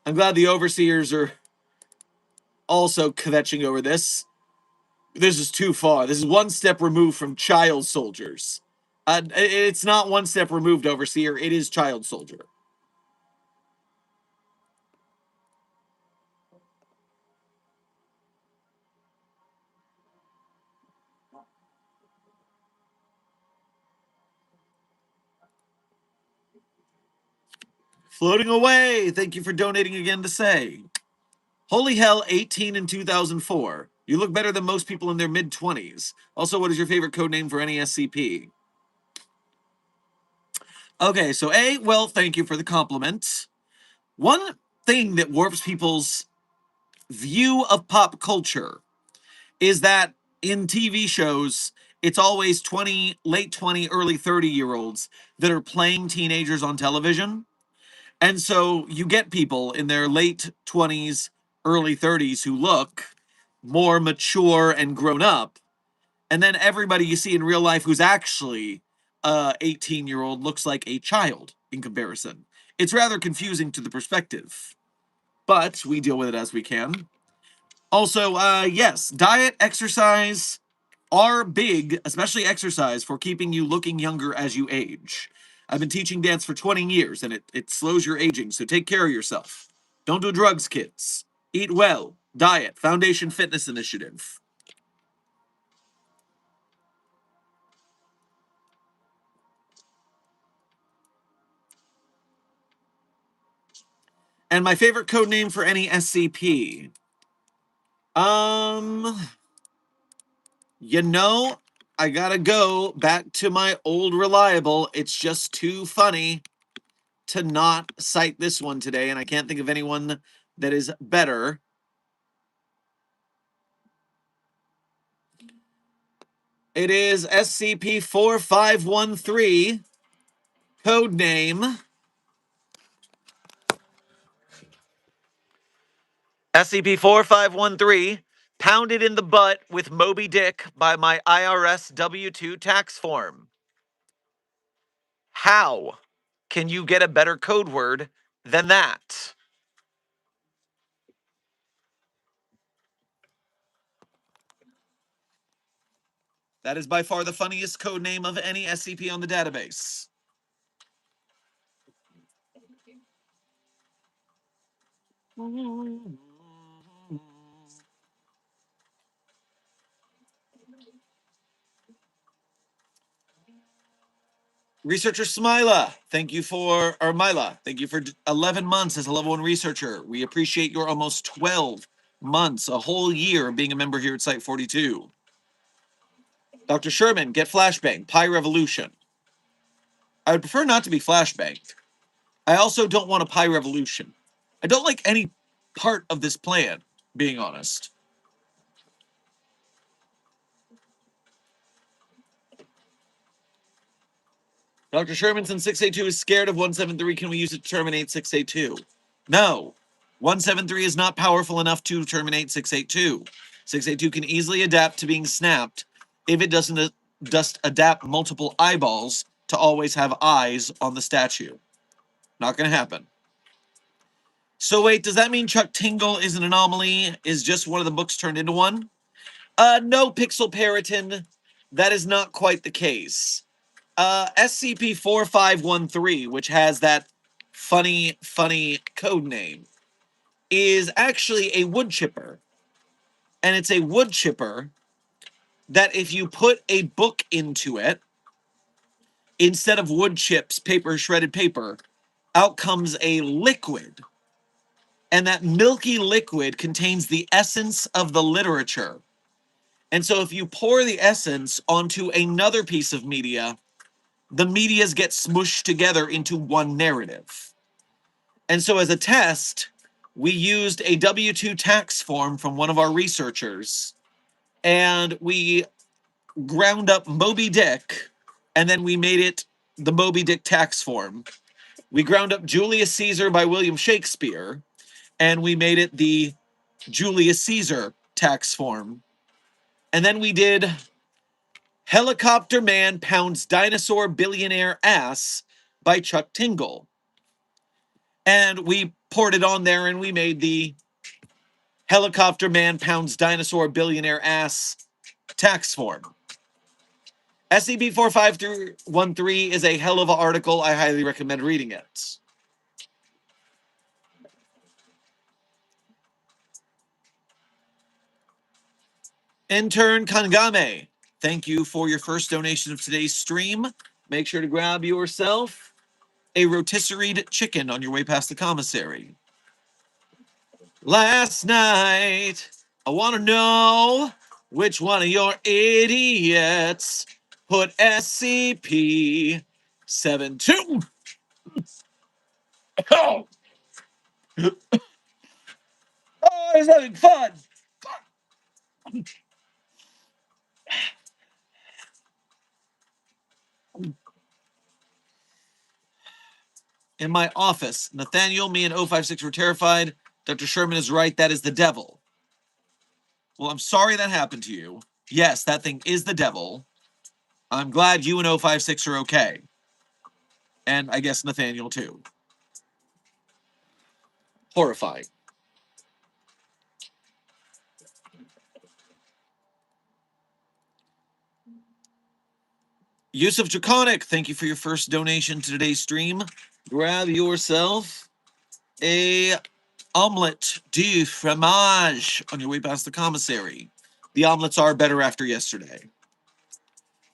I'm glad the overseers are also kvetching over this. This is too far. This is one step removed from child soldiers. It's not one step removed, overseer. It is child soldier. Floating away. Thank you for donating again to say, holy hell, 18 in 2004. You look better than most people in their mid-20s. Also, what is your favorite code name for any SCP? Okay, so A, well, thank you for the compliment. One thing that warps people's view of pop culture is that in TV shows, it's always 20, late 20, early 30-year-olds that are playing teenagers on television. And so you get people in their late 20s, early 30s who look more mature and grown up. And then everybody you see in real life who's actually a 18-year-old looks like a child in comparison. It's rather confusing to the perspective, but we deal with it as we can. Also, yes, diet, exercise are big, especially exercise, for keeping you looking younger as you age. I've been teaching dance for 20 years, and it slows your aging, so take care of yourself. Don't do drugs, kids. Eat well. Diet. Foundation Fitness Initiative. And my favorite code name for any SCP. You know, I gotta go back to my old reliable. It's just too funny to not cite this one today, and I can't think of anyone that is better. It is SCP-4513, code name SCP-4513, pounded in the butt with Moby Dick by my IRS W-2 tax form. How can you get a better code word than that? That is by far the funniest code name of any SCP on the database. Researcher Smila, thank you for, or Mila, thank you for 11 months as a level 1 researcher. We appreciate your almost 12 months, a whole year of being a member here at Site 42. Dr. Sherman, get flashbang, Pi Revolution. I would prefer not to be flashbanged. I also don't want a Pi Revolution. I don't like any part of this plan, being honest. Dr. Shermanson 682 is scared of 173. Can we use it to terminate 682? No. 173 is not powerful enough to terminate 682. 682 can easily adapt to being snapped if it doesn't just adapt multiple eyeballs to always have eyes on the statue. Not going to happen. So wait, does that mean Chuck Tingle is an anomaly? Is just one of the books turned into one? No, Pixel Periton. That is not quite the case. SCP-4513, which has that funny code name, is actually a wood chipper. And it's a wood chipper that if you put a book into it, instead of wood chips, shredded paper, out comes a liquid. And that milky liquid contains the essence of the literature. And so if you pour the essence onto another piece of media, the medias get smushed together into one narrative. And so as a test, we used a W-2 tax form from one of our researchers, and we ground up Moby Dick, and then we made it the Moby Dick tax form. We ground up Julius Caesar by William Shakespeare, and we made it the Julius Caesar tax form. And then we did Helicopter Man Pounds Dinosaur Billionaire Ass by Chuck Tingle. And we poured it on there and we made the Helicopter Man Pounds Dinosaur Billionaire Ass tax form. SCP-4513 is a hell of an article. I highly recommend reading it. Intern Kangame, thank you for your first donation of today's stream. Make sure to grab yourself a rotisserie chicken on your way past the commissary. Last night, I want to know which one of your idiots put SCP-72. Oh, I was having fun. In my office, Nathaniel, me, and 056 were terrified. Dr. Sherman is right. That is the devil. Well, I'm sorry that happened to you. Yes, that thing is the devil. I'm glad you and 056 are okay. And I guess Nathaniel, too. Horrifying. Yusuf Draconic, thank you for your first donation to today's stream. Grab yourself a omelette du fromage on your way past the commissary. The omelets are better after yesterday.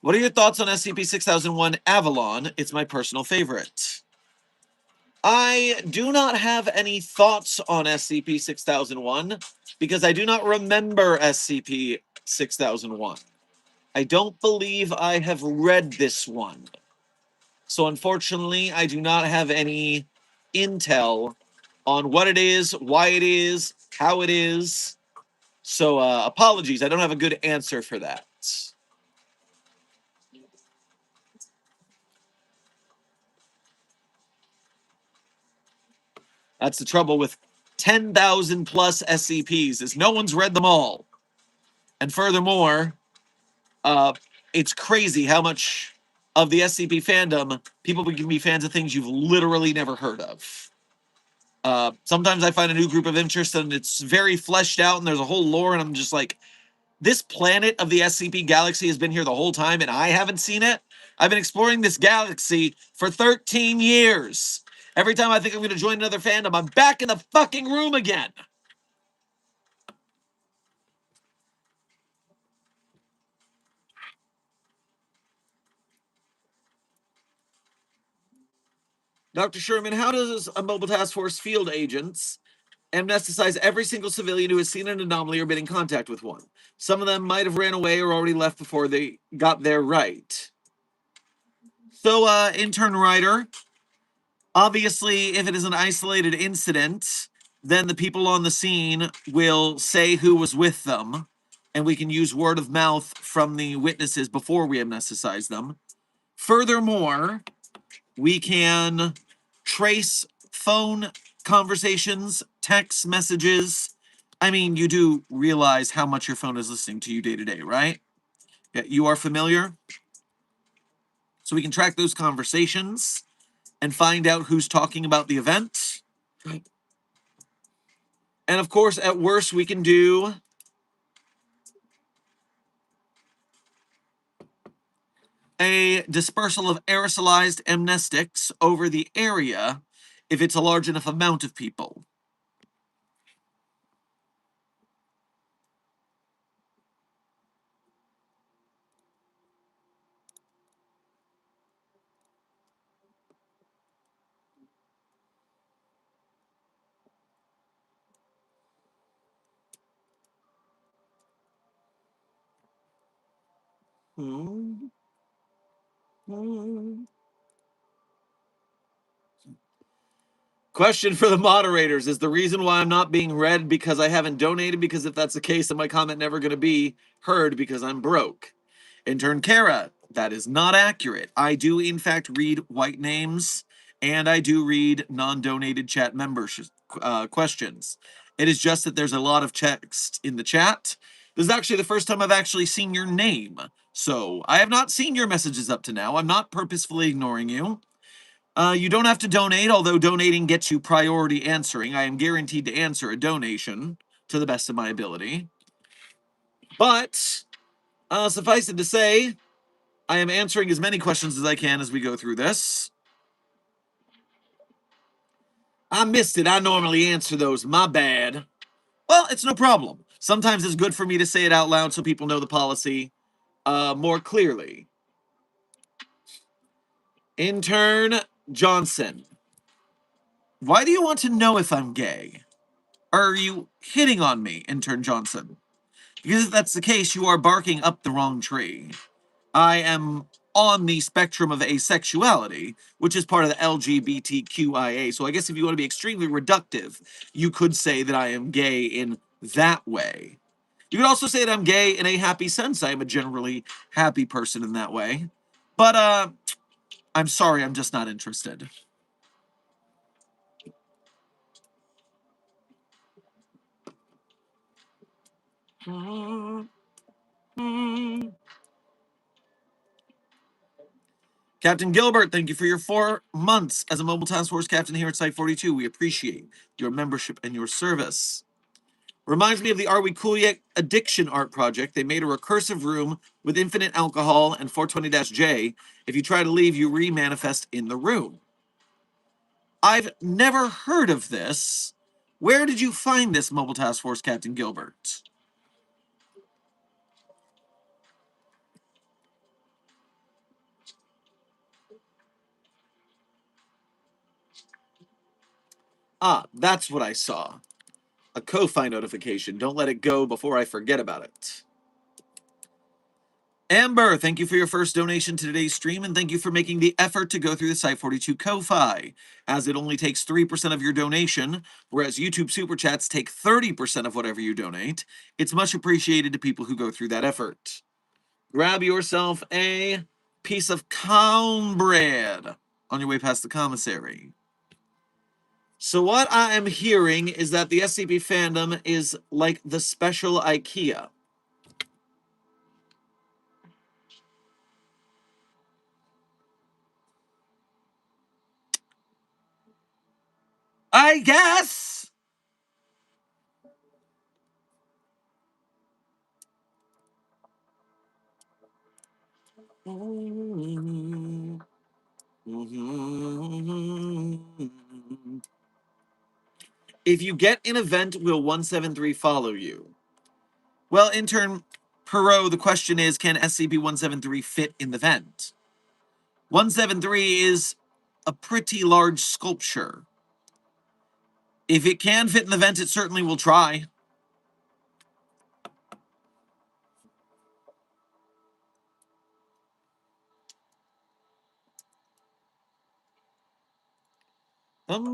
What are your thoughts on SCP-6001 Avalon? It's my personal favorite. I do not have any thoughts on SCP-6001 because I do not remember SCP-6001. I don't believe I have read this one. So unfortunately, I do not have any intel on what it is, why it is, how it is. So apologies, I don't have a good answer for that. That's the trouble with 10,000 plus SCPs is no one's read them all. And furthermore, it's crazy how much of the SCP fandom people can be fans of things you've literally never heard of. Sometimes I find a new group of interest and it's very fleshed out and there's a whole lore, and I'm just like, this planet of the SCP galaxy has been here the whole time and I haven't seen it. I've been exploring this galaxy for 13 years. Every time I think I'm going to join another fandom, I'm back in the fucking room again. Dr. Sherman, how does a mobile task force field agents amnesticize every single civilian who has seen an anomaly or been in contact with one? Some of them might have ran away or already left before they got there right. So, intern writer, obviously, if it is an isolated incident, then the people on the scene will say who was with them, and we can use word of mouth from the witnesses before we amnesticize them. Furthermore, we can trace phone conversations, text messages. I mean, you do realize how much your phone is listening to you day to day, right? Yeah, you are familiar. So we can track those conversations and find out who's talking about the event. And of course, at worst, we can do a dispersal of aerosolized amnestics over the area if it's a large enough amount of people. Question for the moderators: is the reason why I'm not being read because I haven't donated? Because if that's the case, then my comment never going to be heard because I'm broke. Intern Kara, that is not accurate. I do, in fact, read white names, and I do read non-donated chat members' questions. It is just that there's a lot of text in the chat. This is actually the first time I've actually seen your name. So I have not seen your messages up to now. I'm not purposefully ignoring you. You don't have to donate, although donating gets you priority answering. I am guaranteed to answer a donation to the best of my ability. But suffice it to say, I am answering as many questions as I can as we go through this. I missed it. I normally answer those. My bad. Well, it's no problem. Sometimes it's good for me to say it out loud so people know the policy more clearly. Intern Johnson, why do you want to know if I'm gay? Are you hitting on me, Intern Johnson? Because if that's the case, you are barking up the wrong tree. I am on the spectrum of asexuality, which is part of the LGBTQIA. So I guess if you want to be extremely reductive, you could say that I am gay in that way. You could also say that I'm gay in a happy sense. I am a generally happy person in that way. But I'm sorry, I'm just not interested. Captain Gilbert, thank you for your 4 months as a Mobile Task Force captain here at Site 42. We appreciate your membership and your service. Reminds me of the Are We Cool Yet addiction art project. They made a recursive room with infinite alcohol and 420-J. If you try to leave, you re-manifest in the room. I've never heard of this. Where did you find this, Mobile Task Force Captain Gilbert? Ah, that's what I saw. A Ko-Fi notification. Don't let it go before I forget about it. Amber, thank you for your first donation to today's stream, and thank you for making the effort to go through the Site 42 Ko-Fi, as it only takes 3% of your donation, whereas YouTube Super Chats take 30% of whatever you donate. It's much appreciated to people who go through that effort. Grab yourself a piece of cornbread on your way past the commissary. So what I am hearing is that the SCP fandom is like the special IKEA. I guess. If you get an event, will 173 follow you? Well, intern Perot, the question is, can SCP-173 fit in the vent? 173 is a pretty large sculpture. If it can fit in the vent, it certainly will try. Can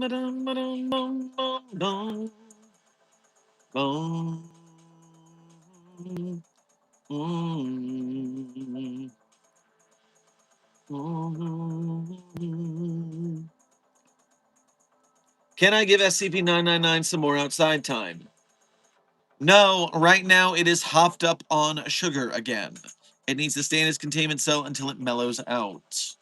I give SCP-999 some more outside time? No, right now it is hopped up on sugar again. It needs to stay in its containment cell until it mellows out.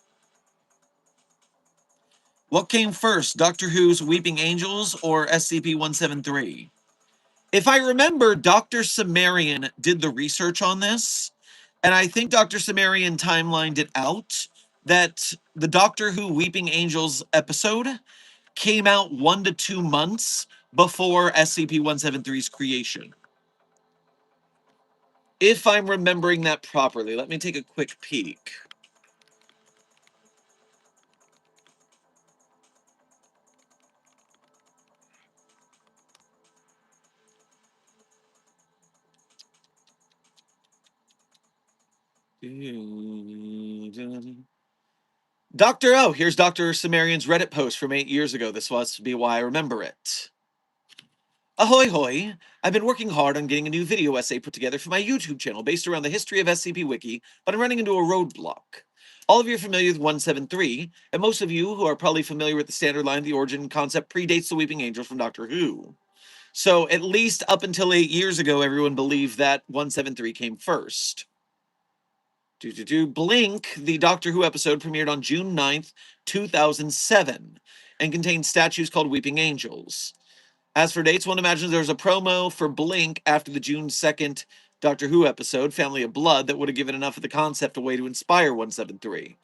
What came first, Doctor Who's Weeping Angels or SCP-173? If I remember, Dr. Sumerian did the research on this, and I think Dr. Sumerian timelined it out that the Doctor Who Weeping Angels episode came out 1 to 2 months before SCP-173's creation. If I'm remembering that properly, let me take a quick peek. Dr. O, here's Dr. Sumerian's Reddit post from 8 years ago. This must be why I remember it. Ahoy hoy! I've been working hard on getting a new video essay put together for my YouTube channel based around the history of SCP Wiki, but I'm running into a roadblock. All of you are familiar with 173, and most of you who are probably familiar with the standard line, the origin concept predates the Weeping Angel from Doctor Who. So at least up until 8 years ago, everyone believed that 173 came first. Blink, the Doctor Who episode, premiered on June 9th, 2007, and contained statues called Weeping Angels. As for dates, one imagines there was a promo for Blink after the June 2nd Doctor Who episode, Family of Blood, that would have given enough of the concept a way to inspire 173.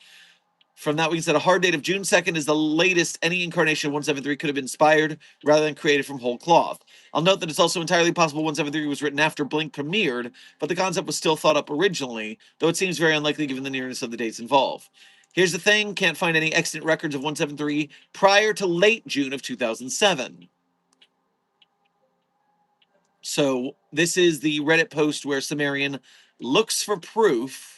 From that, we can set a hard date of June 2nd is the latest any incarnation of 173 could have been inspired, rather than created from whole cloth. I'll note that it's also entirely possible 173 was written after Blink premiered, but the concept was still thought up originally, though it seems very unlikely given the nearness of the dates involved. Here's the thing, can't find any extant records of 173 prior to late June of 2007. So this is the Reddit post where Sumerian looks for proof.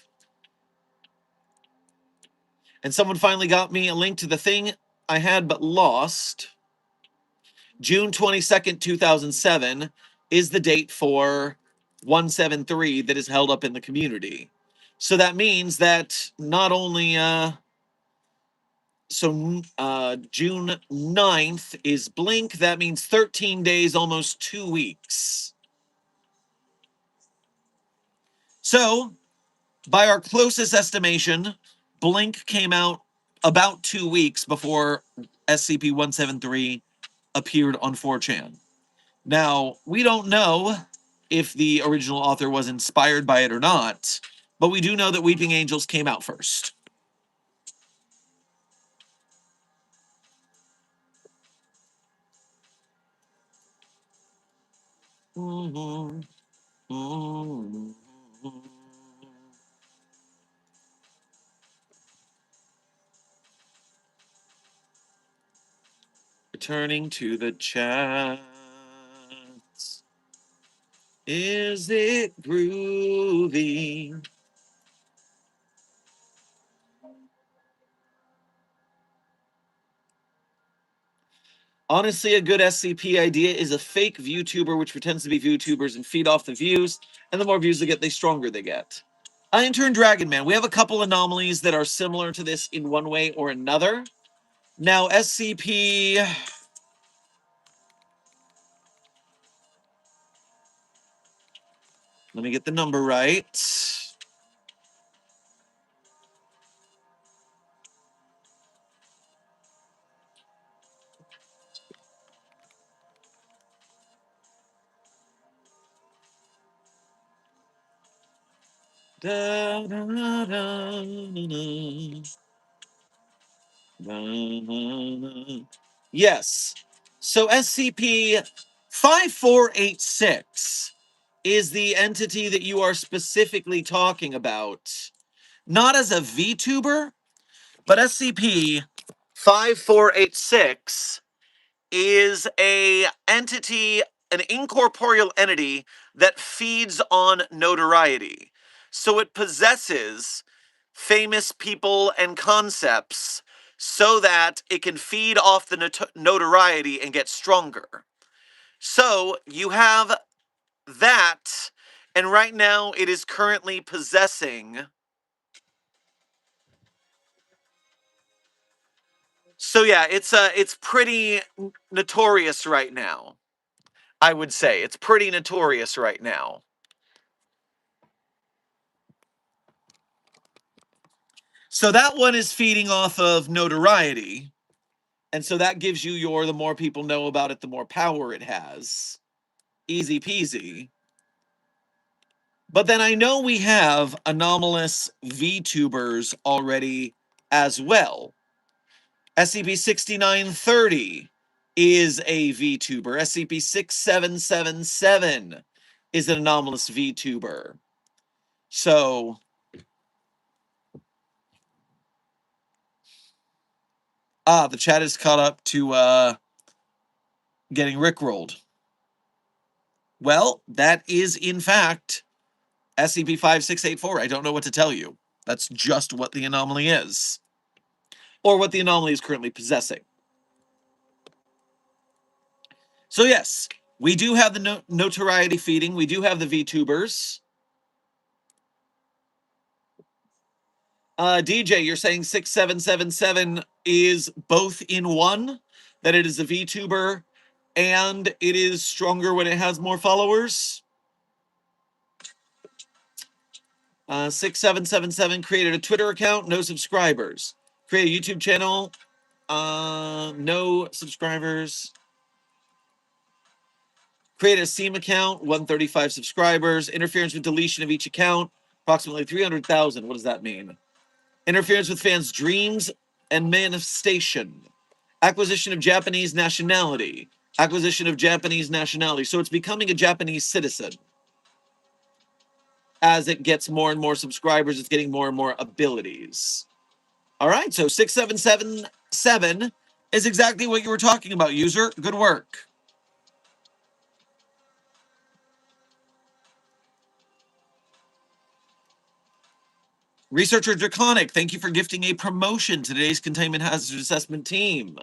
And someone finally got me a link to the thing I had but lost. June 22nd, 2007 is the date for 173 that is held up in the community. So that means that not only June 9th is Blink, that means 13 days, almost 2 weeks. So, by our closest estimation, Blink came out about 2 weeks before SCP-173 appeared on 4chan. Now, we don't know if the original author was inspired by it or not, but we do know that Weeping Angels came out first. Returning to the chat. Is it groovy? Honestly, a good SCP idea is a fake ViewTuber which pretends to be ViewTubers and feed off the views, and the more views they get, the stronger they get. I intern Dragon Man. We have a couple anomalies that are similar to this in one way or another. Now, SCP Let me get the number right. Da, da, da, da, da. Yes. So SCP-5486 is the entity that you are specifically talking about. Not as a VTuber, but SCP-5486 is a entity, an incorporeal entity that feeds on notoriety. So it possesses famous people and concepts so that it can feed off the notoriety and get stronger. So you have that, and right now it is currently possessing. So yeah, it's pretty notorious right now. I would say it's pretty notorious right now. So that one is feeding off of notoriety. And so that gives you the more people know about it, the more power it has. Easy peasy. But then I know we have anomalous VTubers already as well. SCP-6930 is a VTuber. SCP-6777 is an anomalous VTuber. So the chat is caught up to getting rickrolled. Well, that is in fact SCP-5684. I don't know what to tell you. That's just what the anomaly is. Or what the anomaly is currently possessing. So yes, we do have the notoriety feeding. We do have the VTubers. DJ, you're saying 6777 is both in one? That it is a VTuber and it is stronger when it has more followers? 6777 created a Twitter account, no subscribers. Create a YouTube channel, no subscribers. Create a Steam account, 135 subscribers. Interference with deletion of each account, approximately 300,000. What does that mean? Interference with fans' dreams and manifestation. Acquisition of Japanese nationality. Acquisition of Japanese nationality. So it's becoming a Japanese citizen. As it gets more and more subscribers, it's getting more and more abilities. All right, so 6777 is exactly what you were talking about, user. Good work. Researcher Draconic, thank you for gifting a promotion to today's Containment Hazard Assessment team.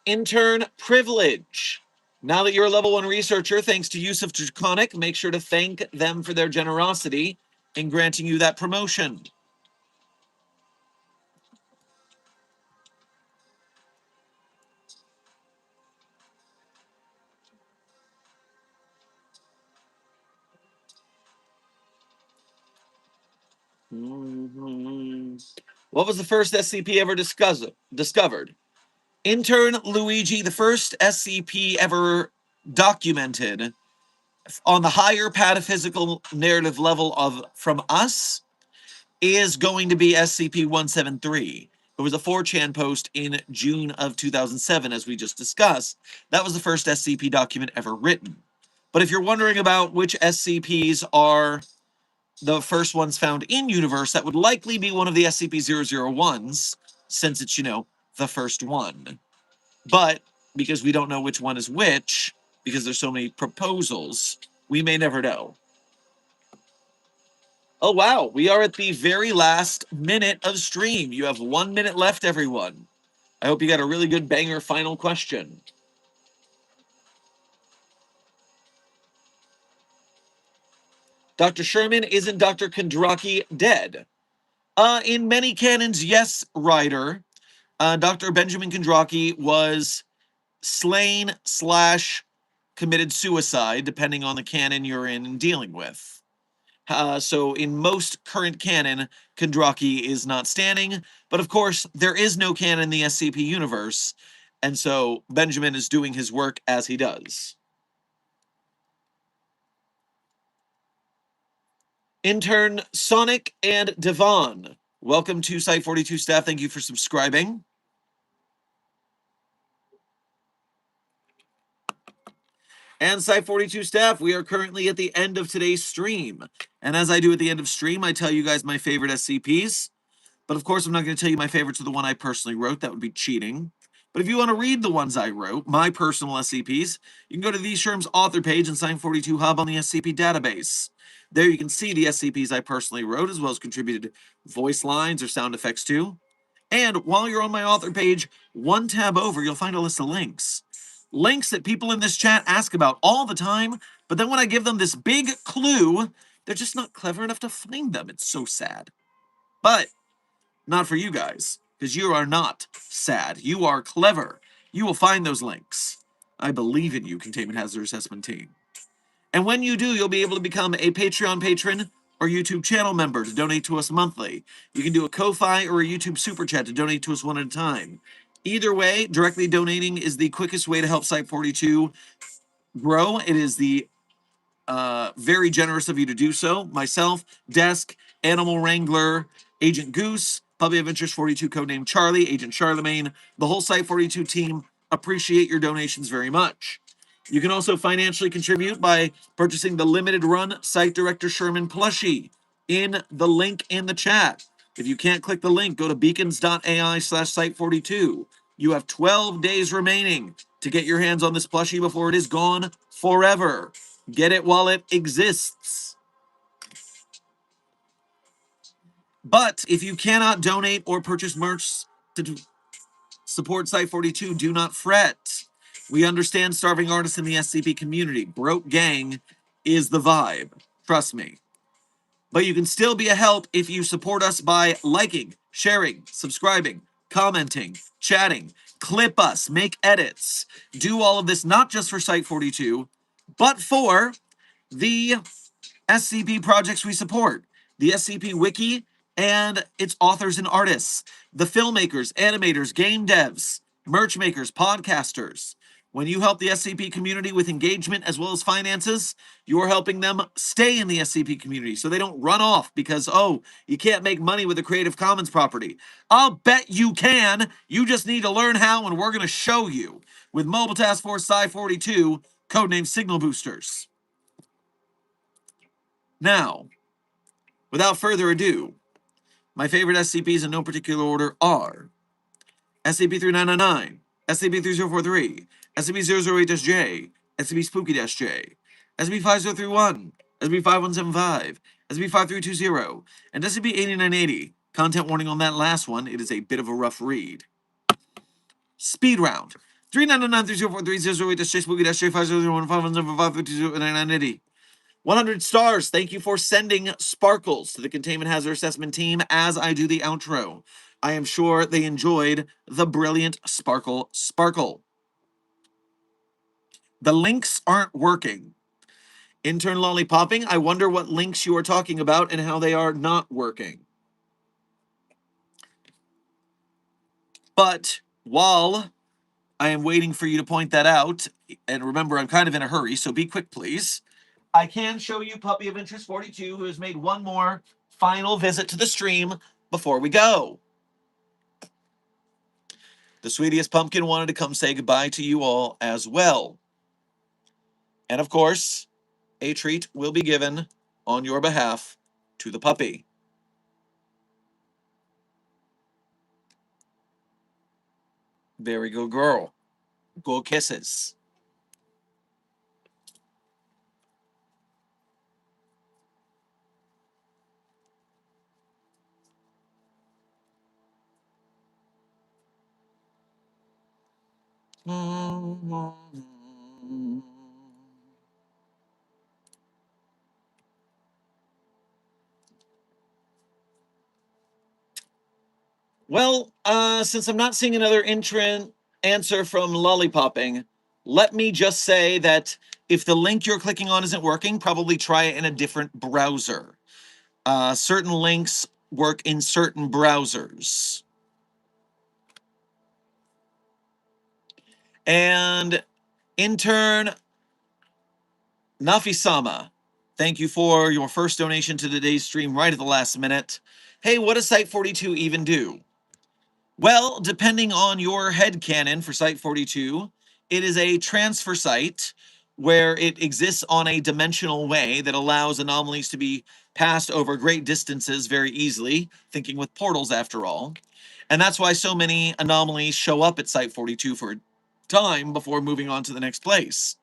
Intern Privilege. Now that you're a level 1 researcher, thanks to use of Draconic, make sure to thank them for their generosity in granting you that promotion. What was the first SCP ever discovered? Intern Luigi, the first SCP ever documented on the higher pataphysical narrative level of from us is going to be SCP-173. It was a 4chan post in June of 2007, as we just discussed. That was the first SCP document ever written. But if you're wondering about which SCPs are the first ones found in universe, that would likely be one of the SCP-001s, since it's, the first one. But because we don't know which one is which, because there's so many proposals, we may never know. Oh, wow. We are at the very last minute of stream. You have 1 minute left, everyone. I hope you got a really good banger final question. Dr. Sherman, isn't Dr. Kondraki dead? In many canons, yes, Ryder. Dr. Benjamin Kondraki was slain / committed suicide, depending on the canon you're in and dealing with. So in most current canon, Kondraki is not standing, but of course, there is no canon in the SCP universe, and so Benjamin is doing his work as he does. Intern Sonic and Devon, welcome to Site 42 staff. Thank you for subscribing. And Site 42 staff, we are currently at the end of today's stream. And as I do at the end of stream, I tell you guys my favorite SCPs. But of course, I'm not going to tell you my favorites of the one I personally wrote. That would be cheating. But if you want to read the ones I wrote, my personal SCPs, you can go to the Sherm's author page and Site 42 Hub on the SCP database. There you can see the SCPs I personally wrote, as well as contributed voice lines or sound effects too. And while you're on my author page, one tab over, you'll find a list of links. Links that people in this chat ask about all the time, but then when I give them this big clue, they're just not clever enough to find them. It's so sad. But not for you guys, because you are not sad. You are clever. You will find those links. I believe in you, Containment Hazard Assessment Team. And when you do, you'll be able to become a Patreon patron or YouTube channel member to donate to us monthly. You can do a Ko-Fi or a YouTube Super Chat to donate to us one at a time. Either way, directly donating is the quickest way to help Site 42 grow. It is the very generous of you to do so. Myself, Desk, Animal Wrangler, Agent Goose, Puppy of Interest 42, codename Charlie, Agent Charlemagne, the whole Site 42 team appreciate your donations very much. You can also financially contribute by purchasing the limited run Site Director Sherman plushie in the link in the chat. If you can't click the link, go to beacons.ai/site42. You have 12 days remaining to get your hands on this plushie before it is gone forever. Get it while it exists. But if you cannot donate or purchase merch to support Site 42, do not fret. We understand starving artists in the SCP community. Broke gang is the vibe. Trust me. But you can still be a help if you support us by liking, sharing, subscribing, commenting, chatting, clip us, make edits. Do all of this not just for Site 42, but for the SCP projects we support, the SCP Wiki and its authors and artists, the filmmakers, animators, game devs, merch makers, podcasters. When you help the SCP community with engagement as well as finances, you're helping them stay in the SCP community so they don't run off because, oh, you can't make money with a Creative Commons property. I'll bet you can. You just need to learn how, and we're going to show you with Mobile Task Force Psi 42, codename Signal Boosters. Now, without further ado, my favorite SCPs in no particular order are SCP-3999, SCP-3043, SCP-008-J, SCP-Spooky-J, SCP-5031, SCP-5175, SCP-5320, and SCP-8980. Content warning on that last one, it is a bit of a rough read. Speed round. 3999-3043-008-J, Spooky-J, 5001, 5175, 5980. 100 stars. Thank you for sending sparkles to the Containment Hazard Assessment Team as I do the outro. I am sure they enjoyed the brilliant Sparkle. The links aren't working. Intern Lollipopping, I wonder what links you are talking about and how they are not working. But while I am waiting for you to point that out, and remember, I'm kind of in a hurry, so be quick, please. I can show you Puppy of Interest 42, who has made one more final visit to the stream before we go. The sweetest pumpkin wanted to come say goodbye to you all as well. And of course, a treat will be given on your behalf to the puppy. Very good girl. Go kisses. Well, since I'm not seeing another entrant answer from Lollipopping, let me just say that if the link you're clicking on isn't working, probably try it in a different browser. Certain links work in certain browsers. And intern Nafisama, thank you for your first donation to today's stream right at the last minute. Hey, what does Site42 even do? Well, depending on your headcanon for Site42, it is a transfer site where it exists on a dimensional way that allows anomalies to be passed over great distances very easily, thinking with portals after all. And that's why so many anomalies show up at Site42 for a time before moving on to the next place.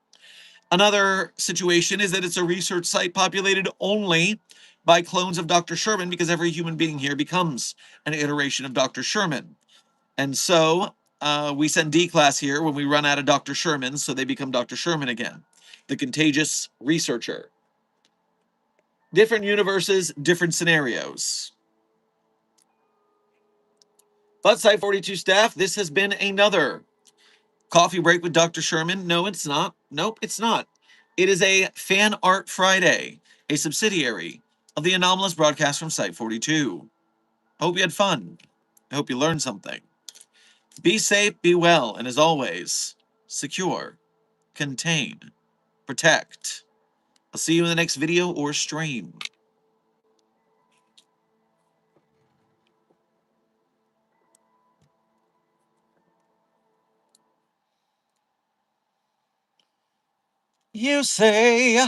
Another situation is that it's a research site populated only by clones of Dr. Sherman because every human being here becomes an iteration of Dr. Sherman. And so we send D-Class here when we run out of Dr. Sherman, so they become Dr. Sherman again, the contagious researcher. Different universes, different scenarios. But Site42 staff, this has been another Coffee Break with Dr. Sherman. No, it's not. Nope, it's not. It is a Fan Art Friday, a subsidiary of the anomalous broadcast from Site42. I hope you had fun. I hope you learned something. Be safe, be well, and as always, secure, contain, protect. I'll see you in the next video or stream. You say,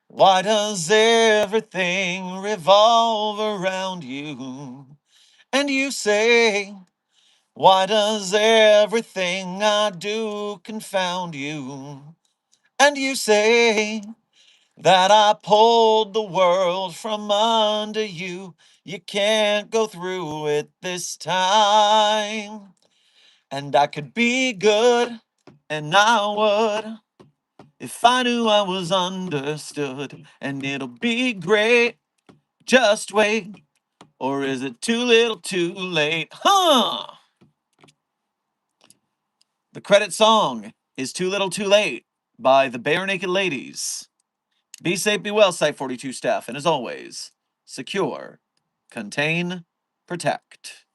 why does everything revolve around you? And you say, why does everything I do confound you? And you say that I pulled the world from under you. You can't go through it this time. And I could be good, and I would, if I knew I was understood. And it'll be great, just wait. Or is it too little too late? Huh! The credit song is Too Little Too Late by the Bare Naked Ladies. Be safe, be well, Site42 staff, and as always, secure, contain, protect.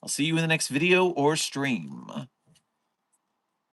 I'll see you in the next video or stream.